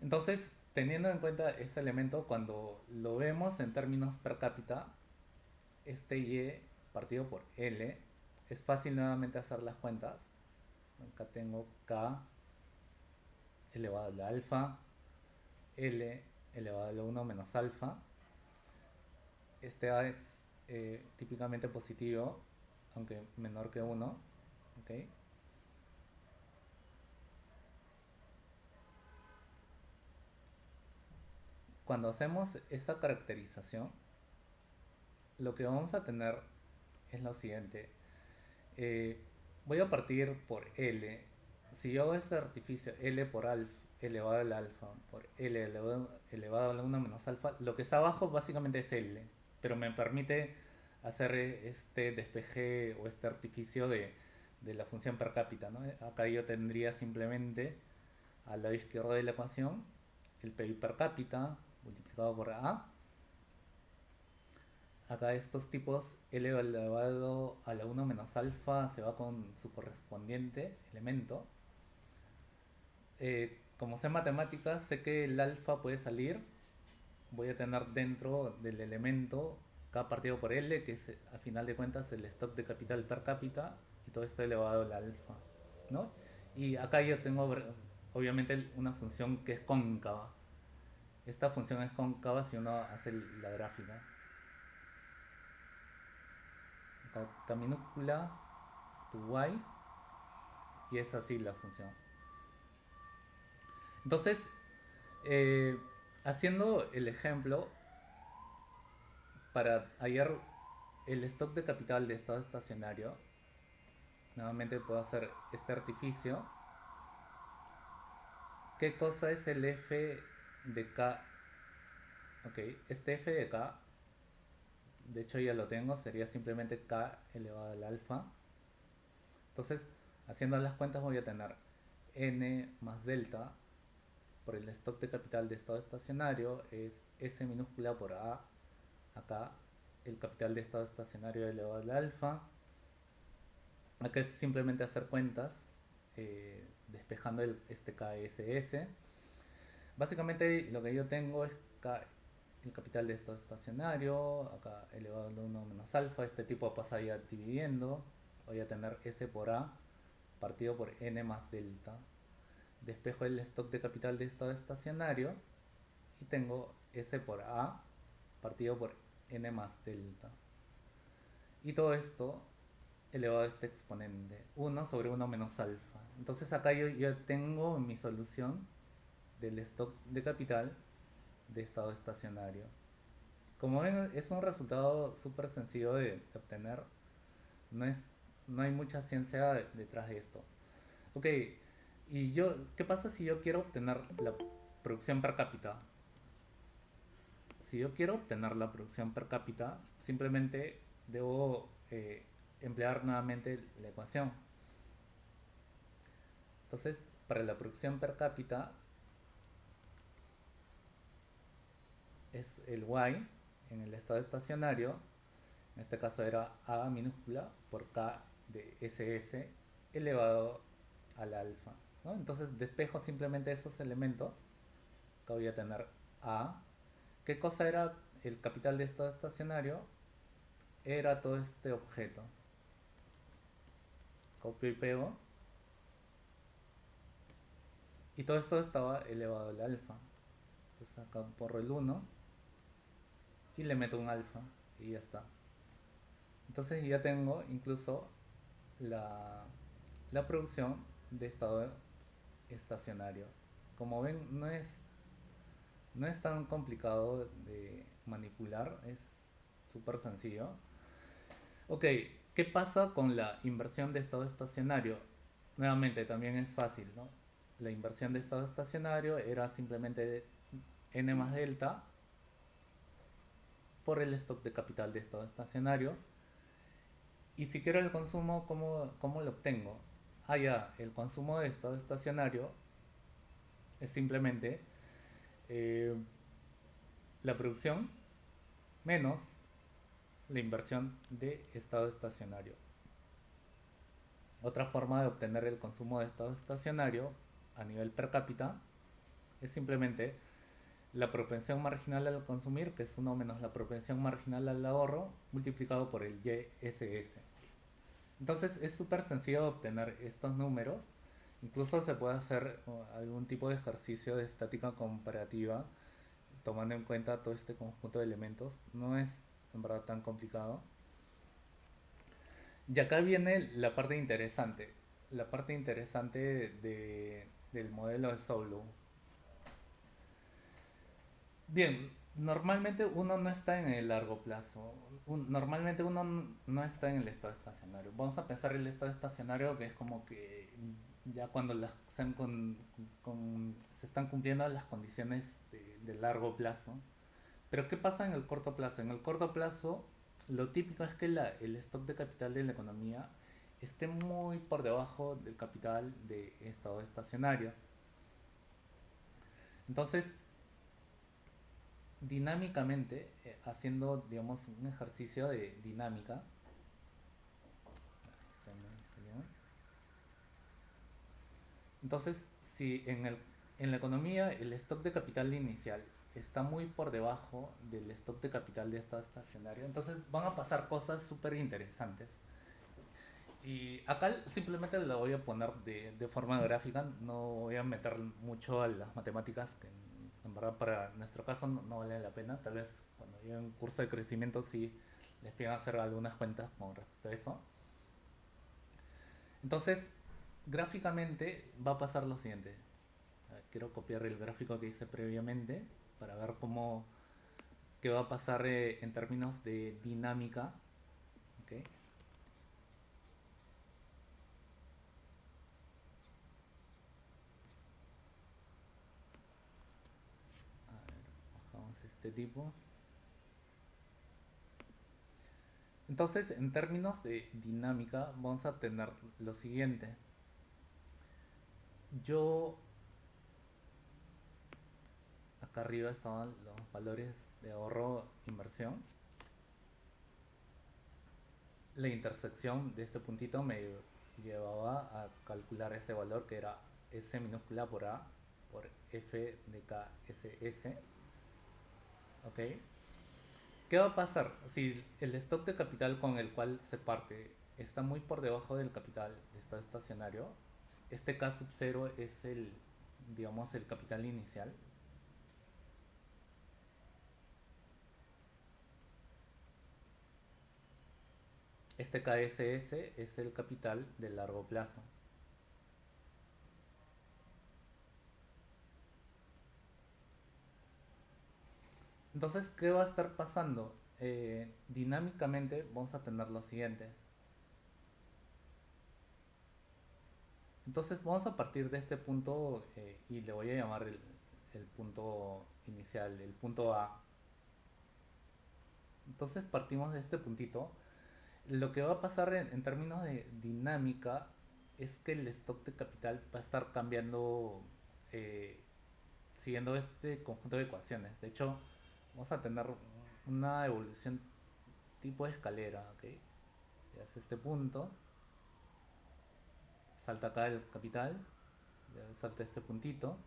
Entonces, teniendo en cuenta ese elemento, cuando lo vemos en términos per cápita, este Y partido por L, es fácil nuevamente hacer las cuentas. Acá tengo K elevado a la alfa, L elevado a la 1 menos alfa. Este A es típicamente positivo, aunque menor que 1. ¿Okay? Cuando hacemos esta caracterización, lo que vamos a tener es lo siguiente. Eh, Voy a partir por L. Si yo hago este artificio L por alfa elevado al alfa por L elevado a la 1 menos alfa, lo que está abajo básicamente es L, pero me permite hacer este despeje o este artificio de la función per cápita, ¿no? Acá yo tendría simplemente al lado izquierdo de la ecuación el PIB per cápita multiplicado por A. Acá estos tipos L elevado a la 1 menos alfa se va con su correspondiente elemento. Como sé matemáticas, sé que el alfa puede salir. Voy a tener dentro del elemento K partido por L, que es a final de cuentas el stock de capital per cápita, y todo esto elevado al alfa, ¿no? Y acá yo tengo obviamente una función que es cóncava. Esta función es cóncava si uno hace la gráfica. K minúscula, tu y, y es así la función. Entonces, eh, haciendo el ejemplo, para hallar el stock de capital de estado estacionario, nuevamente puedo hacer este artificio. ¿Qué cosa es el f de k? Ok, este f de k, de hecho ya lo tengo, sería simplemente k elevado al alfa. Entonces, haciendo las cuentas voy a tener n más delta por el stock de capital de estado estacionario es S minúscula por A, acá el capital de estado estacionario elevado al alfa. Acá es simplemente hacer cuentas, despejando este KSS. Básicamente lo que yo tengo es el capital de estado estacionario, acá elevado al 1 menos alfa, este tipo pasaría dividiendo, voy a tener S por A partido por N más delta. Despejo el stock de capital de estado estacionario y tengo S por A partido por N más delta. Y todo esto elevado a este exponente, 1 sobre 1 menos alfa. Entonces acá yo ya tengo mi solución del stock de capital de estado estacionario. Como ven, es un resultado súper sencillo de obtener. No, es, no hay mucha ciencia detrás de esto. Ok, ¿qué pasa si yo quiero obtener la producción per cápita? Si yo quiero obtener la producción per cápita, simplemente debo emplear nuevamente la ecuación. Entonces, para la producción per cápita es el Y en el estado estacionario, en este caso era A minúscula por K de SS elevado al alfa, ¿no? Entonces despejo simplemente esos elementos. Acá voy a tener A. ¿Qué cosa era el capital de estado estacionario? Era todo este objeto. Copio y pego. Y todo esto estaba elevado al alfa. Entonces acá borro el 1 y le meto un alfa y ya está. Entonces ya tengo incluso la, la producción de estado estacionario. Como ven, no es tan complicado de manipular, es súper sencillo. Ok, ¿qué pasa con la inversión de estado estacionario? Nuevamente, también es fácil, ¿no? La inversión de estado estacionario era simplemente n más delta por el stock de capital de estado estacionario. Y si quiero el consumo, ¿cómo lo obtengo? Ah, ya, el consumo de estado estacionario es simplemente eh, la producción menos la inversión de estado estacionario. Otra forma de obtener el consumo de estado estacionario a nivel per cápita es simplemente la propensión marginal al consumir, que es 1 menos la propensión marginal al ahorro, multiplicado por el YSS. Entonces es súper sencillo obtener estos números. Incluso se puede hacer algún tipo de ejercicio de estática comparativa tomando en cuenta todo este conjunto de elementos. No es en verdad tan complicado. Y acá viene la parte interesante. La parte interesante del modelo de Solow. Bien, normalmente uno no está en el largo plazo. Normalmente uno no está en el estado estacionario. Vamos a pensar el estado estacionario que es como que ya cuando se están cumpliendo las condiciones de largo plazo. Pero ¿qué pasa en el corto plazo? En el corto plazo lo típico es que el stock de capital de la economía esté muy por debajo del capital de estado estacionario. Entonces, dinámicamente, haciendo, digamos, un ejercicio de dinámica. Entonces, si en la economía el stock de capital inicial está muy por debajo del stock de capital de estado estacionario, entonces van a pasar cosas súper interesantes. Y acá simplemente lo voy a poner de forma gráfica, no voy a meter mucho a las matemáticas, que en verdad para nuestro caso no vale la pena. Tal vez cuando llegue un curso de crecimiento sí les pidan hacer algunas cuentas con respecto a eso. Entonces, gráficamente va a pasar lo siguiente. A ver, quiero copiar el gráfico que hice previamente para ver qué va a pasar en términos de dinámica. ¿Okay? A ver, bajamos este tipo. Entonces, en términos de dinámica, vamos a tener lo siguiente. Yo, acá arriba estaban los valores de ahorro inversión. La intersección de este puntito me llevaba a calcular este valor que era S minúscula por A por F de KSS. ¿Ok? ¿Qué va a pasar si el stock de capital con el cual se parte está muy por debajo del capital de estado estacionario? Este K sub 0 es digamos, el capital inicial. Este KSS es el capital de largo plazo. Entonces, ¿qué va a estar pasando? Dinámicamente vamos a tener lo siguiente. Entonces vamos a partir de este punto y le voy a llamar el punto inicial, el punto A. Entonces partimos de este puntito. Lo que va a pasar en términos de dinámica es que el stock de capital va a estar cambiando eh, siguiendo este conjunto de ecuaciones. De hecho, vamos a tener una evolución tipo de escalera, ¿ok? Ya es este punto, salta acá el capital, ya salta este puntito.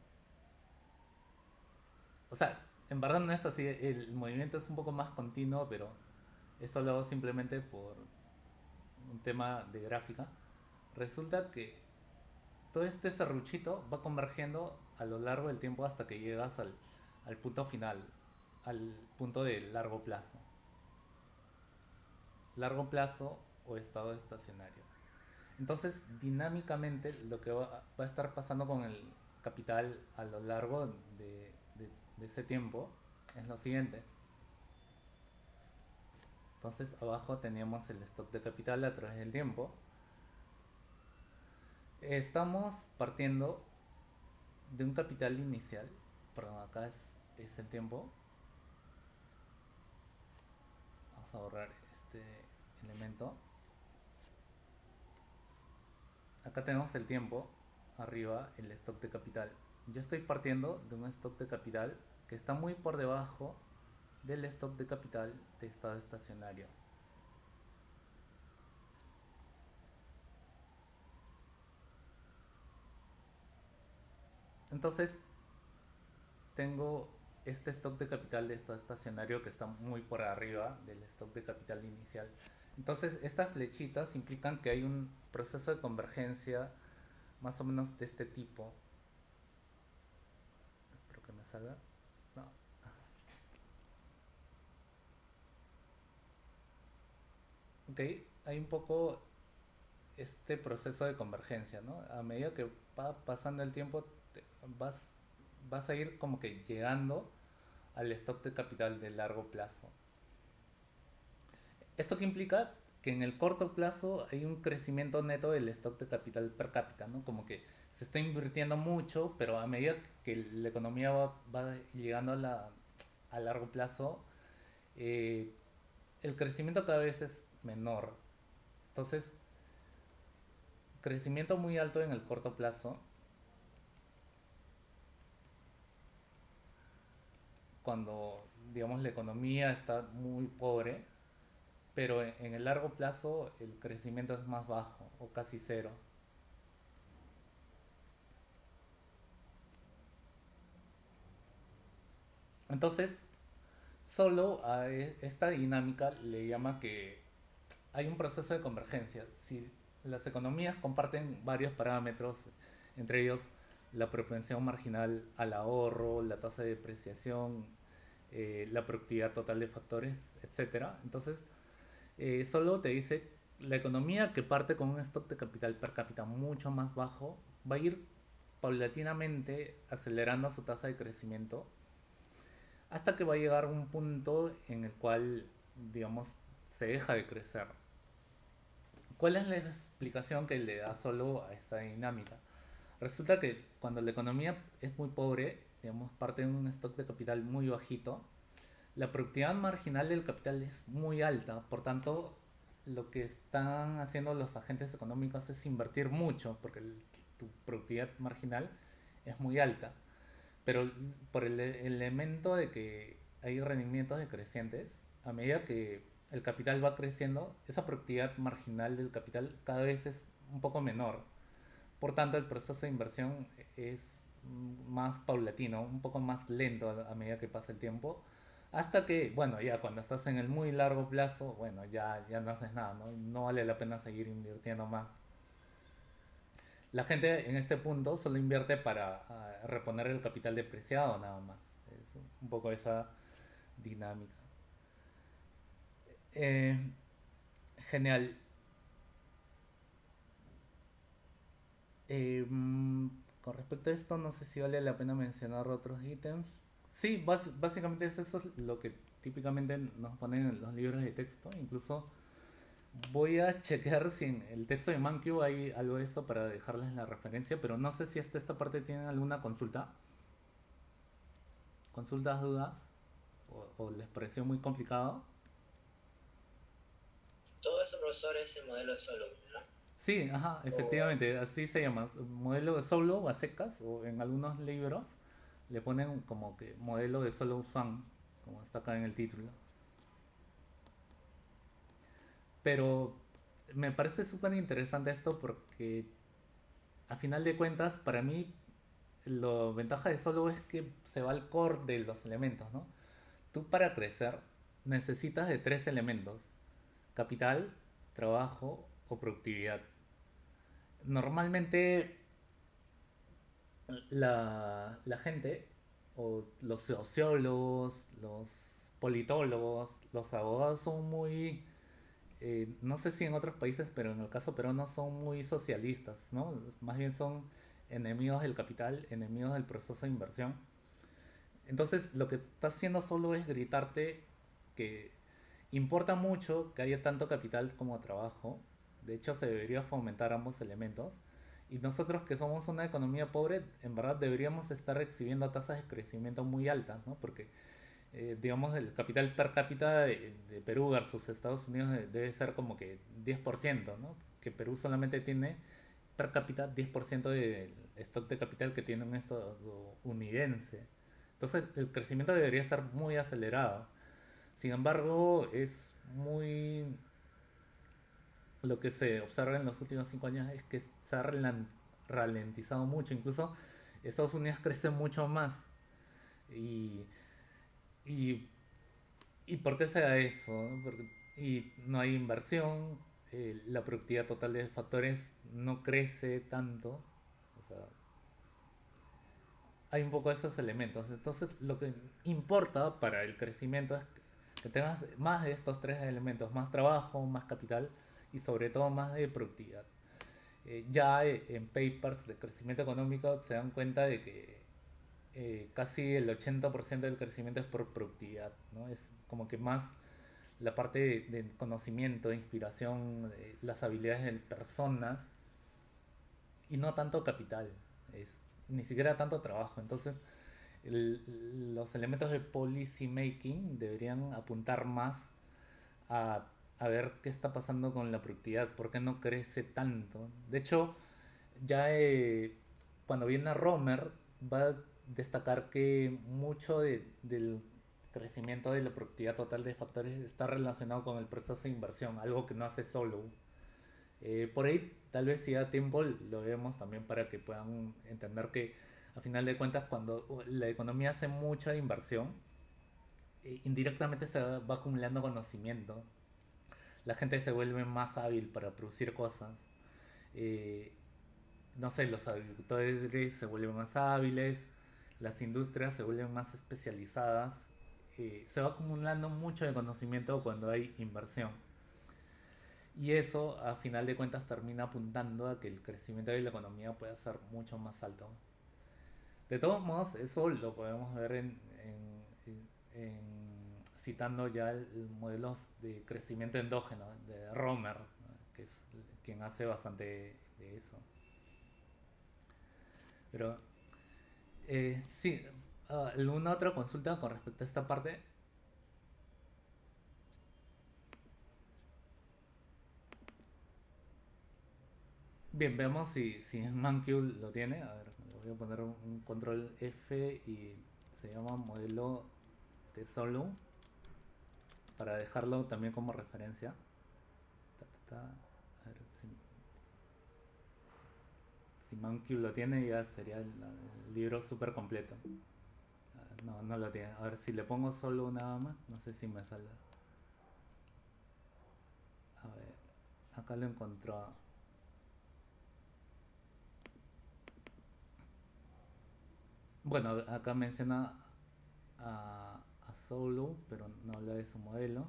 O sea, en verdad no es así, el movimiento es un poco más continuo, pero esto lo hago simplemente por un tema de gráfica. Resulta que todo este serruchito va convergiendo a lo largo del tiempo hasta que llegas al punto final, al punto de largo plazo. Largo plazo o estado estacionario. Entonces, dinámicamente, lo que va a estar pasando con el capital a lo largo de ese tiempo es lo siguiente. Entonces, abajo teníamos el stock de capital a través del tiempo. Estamos partiendo de un capital inicial, perdón, acá es el tiempo. Vamos a borrar este elemento. Acá tenemos el tiempo, arriba el stock de capital. Yo estoy partiendo de un stock de capital que está muy por debajo del stock de capital de estado estacionario. Entonces tengo este stock de capital de estado estacionario que está muy por arriba del stock de capital inicial. Entonces estas flechitas implican que hay un proceso de convergencia más o menos de este tipo. Espero que me salga. No. Ok, hay un poco este proceso de convergencia, ¿no? A medida que va pasando el tiempo, vas, vas a ir como que llegando al stock de capital de largo plazo. ¿Eso qué implica? Que en el corto plazo hay un crecimiento neto del stock de capital per cápita, ¿no? Como que se está invirtiendo mucho, pero a medida que la economía va llegando a largo plazo, eh, el crecimiento cada vez es menor. Entonces, crecimiento muy alto en el corto plazo, cuando digamos la economía está muy pobre, pero en el largo plazo el crecimiento es más bajo o casi cero. Entonces, solo a esta dinámica le llama que hay un proceso de convergencia. Si las economías comparten varios parámetros, entre ellos la propensión marginal al ahorro, la tasa de depreciación, la productividad total de factores, etcétera. Entonces, solo te dice la economía que parte con un stock de capital per cápita mucho más bajo va a ir paulatinamente acelerando su tasa de crecimiento hasta que va a llegar a un punto en el cual, digamos, se deja de crecer. ¿Cuál es la explicación que le da solo a esta dinámica? Resulta que cuando la economía es muy pobre, digamos, parte de un stock de capital muy bajito, la productividad marginal del capital es muy alta, por tanto, lo que están haciendo los agentes económicos es invertir mucho, porque tu productividad marginal es muy alta. Pero por el elemento de que hay rendimientos decrecientes, a medida que el capital va creciendo, esa productividad marginal del capital cada vez es un poco menor. Por tanto, el proceso de inversión es más paulatino, un poco más lento a medida que pasa el tiempo. Hasta que, bueno, ya cuando estás en el muy largo plazo, bueno, ya no haces nada, ¿no? No vale la pena seguir invirtiendo más. La gente en este punto solo invierte para reponer el capital depreciado nada más. Es un poco esa dinámica. Eh, Genial. Eh, mm, con respecto a esto, no sé si vale la pena mencionar otros ítems. Sí, básicamente es eso lo que típicamente nos ponen en los libros de texto. Incluso voy a chequear si en el texto de ManQ hay algo de esto para dejarles la referencia, pero no sé si esta parte tiene alguna consultas, dudas, o les pareció muy complicado. Todo eso, profesor, es el modelo de Solow, ¿no? Sí, ajá, O efectivamente, así se llama, modelo de solo a secas, o en algunos libros le ponen como que modelo de solo Swan, como está acá en el título. Pero me parece súper interesante esto porque a final de cuentas para mí la ventaja de solo es que se va al core de los elementos, ¿no? Tú para crecer necesitas de tres elementos: capital, trabajo o productividad. Normalmente la gente, o los sociólogos, los politólogos, los abogados son muy, no sé si en otros países, pero en el caso peruano son muy socialistas, ¿no? Más bien son enemigos del capital, enemigos del proceso de inversión. Entonces lo que está haciendo solo es gritarte que importa mucho que haya tanto capital como trabajo. De hecho, se debería fomentar ambos elementos. Y nosotros que somos una economía pobre, en verdad deberíamos estar exhibiendo tasas de crecimiento muy altas, ¿no? Porque, digamos, el capital per cápita de Perú versus Estados Unidos debe ser como que 10%, ¿no? Que Perú solamente tiene per cápita 10% del stock de capital que tiene un estadounidense. Entonces el crecimiento debería ser muy acelerado. Sin embargo, es muy... Lo que se observa en los últimos 5 años es que se ha ralentizado mucho. Incluso Estados Unidos crece mucho más. Y, y, ¿Y por qué se da eso? ¿No? Y no hay inversión, la productividad total de factores no crece tanto. O sea, hay un poco de esos elementos. Entonces, lo que importa para el crecimiento es que tengas más de estos tres elementos: más trabajo, más capital y sobre todo más de productividad. Ya en papers de crecimiento económico se dan cuenta de que casi el 80% del crecimiento es por productividad, ¿no? Es como que más la parte de conocimiento, de inspiración, de las habilidades de personas, y no tanto capital, es, ni siquiera tanto trabajo. Entonces, los elementos de policy making deberían apuntar más a ver qué está pasando con la productividad, por qué no crece tanto. De hecho, ya cuando viene a Romer va a destacar que mucho del crecimiento de la productividad total de factores está relacionado con el proceso de inversión, algo que no hace solo. Por ahí tal vez si da tiempo lo vemos también para que puedan entender que a final de cuentas cuando la economía hace mucha inversión, indirectamente se va acumulando conocimiento, la gente se vuelve más hábil para producir cosas. Eh, no sé, los agricultores se vuelven más hábiles, las industrias se vuelven más especializadas, se va acumulando mucho de conocimiento cuando hay inversión. Y eso, a final de cuentas, termina apuntando a que el crecimiento de la economía pueda ser mucho más alto. De todos modos, eso lo podemos ver citando ya el modelos de crecimiento endógeno de Romer, ¿no? Que es quien hace bastante de eso. Pero sí, ¿alguna otra consulta con respecto a esta parte? Bien, veamos si ManQ lo tiene. A ver, le voy a poner un control F y se llama modelo de Solo para dejarlo también como referencia. A ver si ManQ lo tiene, ya sería el libro súper completo. No, no lo tiene. A ver, si le pongo solo nada más, no sé si me sale. A ver, acá lo encontró. Bueno, acá menciona a Solo, pero no habla de su modelo.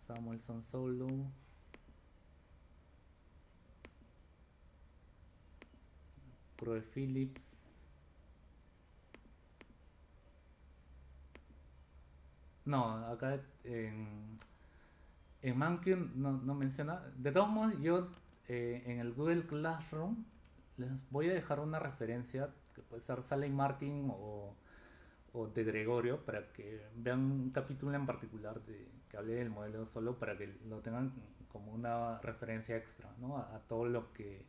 Samuelson Solo. Proe Phillips. No, acá en Mancun no menciona. De todos modos, yo en el Google Classroom les voy a dejar una referencia que puede ser Sally Martin o de Gregorio para que vean un capítulo en particular que hable del modelo solo para que lo tengan como una referencia extra, ¿no? A todo lo que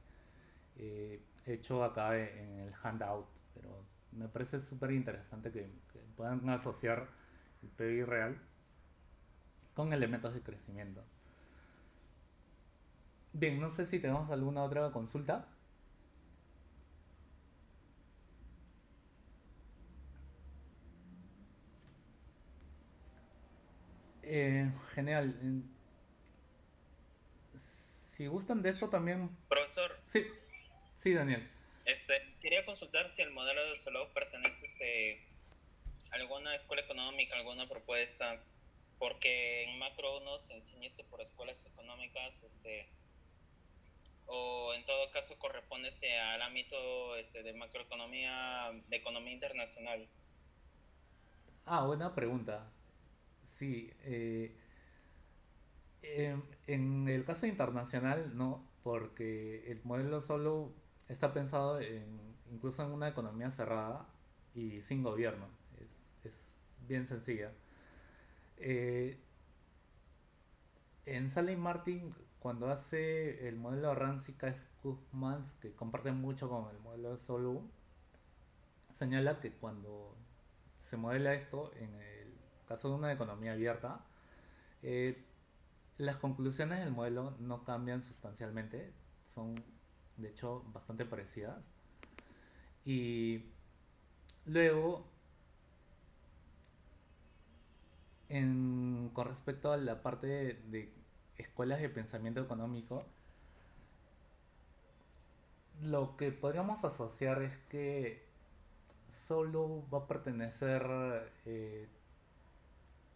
he hecho acá en el handout. Pero me parece súper interesante que puedan asociar el PBI real con elementos de crecimiento. Bien, no sé si tenemos alguna otra consulta. Genial. Si gustan de esto también... Profesor, Sí, sí, Daniel. quería consultar si el modelo de Solow pertenece a alguna escuela económica, alguna propuesta, porque en Macro 1 se enseña por escuelas económicas, o en todo caso corresponde al ámbito de macroeconomía, de economía internacional. Ah, buena pregunta. Sí, en el caso internacional no, porque el modelo solo está pensado incluso en una economía cerrada y sin gobierno. Es bien sencilla. Eh, en Sally Martin, cuando hace el modelo Ramsey Kaufman, que comparte mucho con el modelo Solow, señala que cuando se modela esto, en el caso de una economía abierta, eh, las conclusiones del modelo no cambian sustancialmente, son de hecho bastante parecidas. Y luego, con respecto a la parte de escuelas de pensamiento económico, lo que podríamos asociar es que solo va a pertenecer,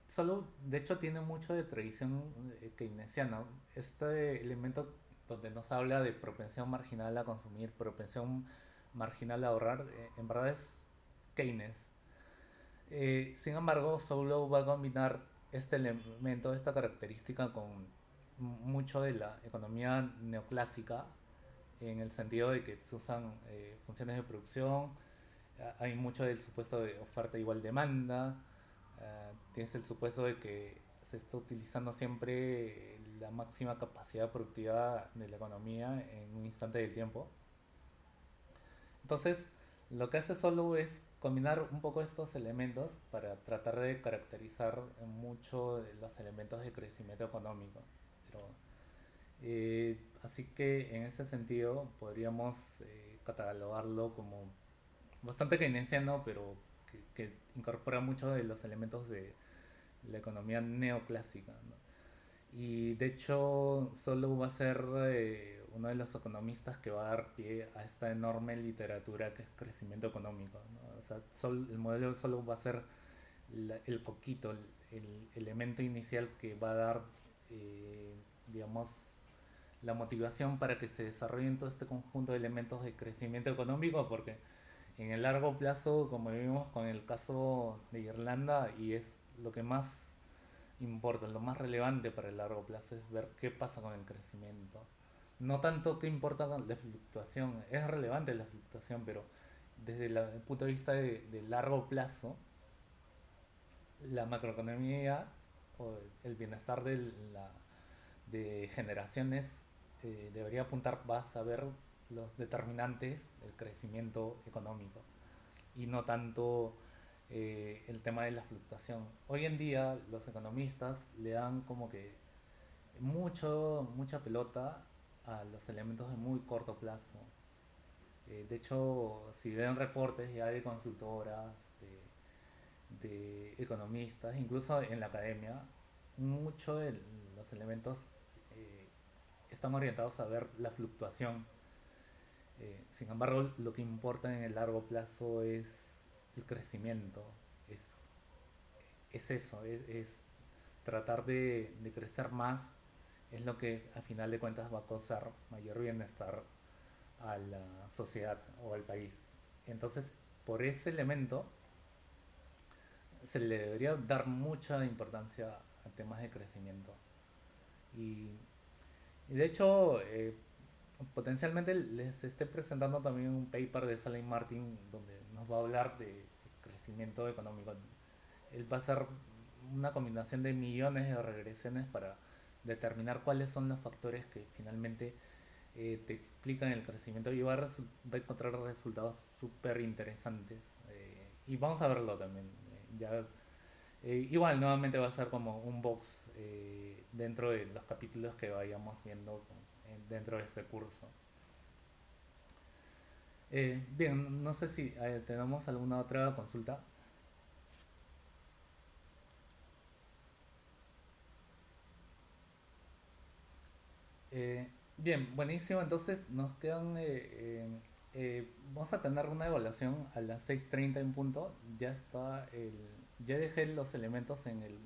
solo de hecho tiene mucho de tradición keynesiana. Este elemento donde nos habla de propensión marginal a consumir, propensión marginal a ahorrar, en verdad es Keynes. Sin embargo, Solow va a combinar este elemento, esta característica con mucho de la economía neoclásica, en el sentido de que se usan funciones de producción, hay mucho del supuesto de oferta igual demanda, tienes el supuesto de que se está utilizando siempre la máxima capacidad productiva de la economía en un instante del tiempo. Entonces, lo que hace Solow es combinar un poco estos elementos para tratar de caracterizar mucho de los elementos de crecimiento económico. Pero, así que en ese sentido podríamos catalogarlo como bastante keynesiano, pero que incorpora muchos de los elementos de la economía neoclásica, ¿no? Y de hecho, solo va a ser uno de los economistas que va a dar pie a esta enorme literatura que es crecimiento económico, ¿no? O sea, el modelo solo va a ser el coquito, el elemento inicial que va a dar, eh, digamos, la motivación para que se desarrollen todo este conjunto de elementos de crecimiento económico, porque en el largo plazo, como vimos con el caso de Irlanda, y es lo que más importa, lo más relevante para el largo plazo es ver qué pasa con el crecimiento. No tanto qué importa con la fluctuación, es relevante la fluctuación, pero desde el punto de vista de largo plazo, la macroeconomía o el bienestar de generaciones debería apuntar más a ver los determinantes del crecimiento económico y no tanto el tema de la fluctuación. Hoy en día los economistas le dan como que mucha pelota a los elementos de muy corto plazo. De hecho, si ven reportes ya de consultoras, de economistas, incluso en la academia, muchos de los elementos eh, están orientados a ver la fluctuación. Sin embargo, lo que importa en el largo plazo es el crecimiento, es, es eso, es tratar de crecer más, es lo que a final de cuentas va a causar mayor bienestar a la sociedad o al país. Entonces, por ese elemento, se le debería dar mucha importancia a temas de crecimiento. Y, y de hecho, potencialmente les esté presentando también un paper de Salim Martin donde nos va a hablar de crecimiento económico. Él va a hacer una combinación de millones de regresiones para determinar cuáles son los factores que finalmente te explican el crecimiento y va a encontrar resultados súper interesantes. Y vamos a verlo también. Igual, nuevamente va a ser como un box dentro de los capítulos que vayamos viendo dentro de este curso. Bien, no sé si tenemos alguna otra consulta. Bien, buenísimo. Entonces nos quedan. Vamos a tener una evaluación a las 6:30 en punto. Ya está ya dejé los elementos en el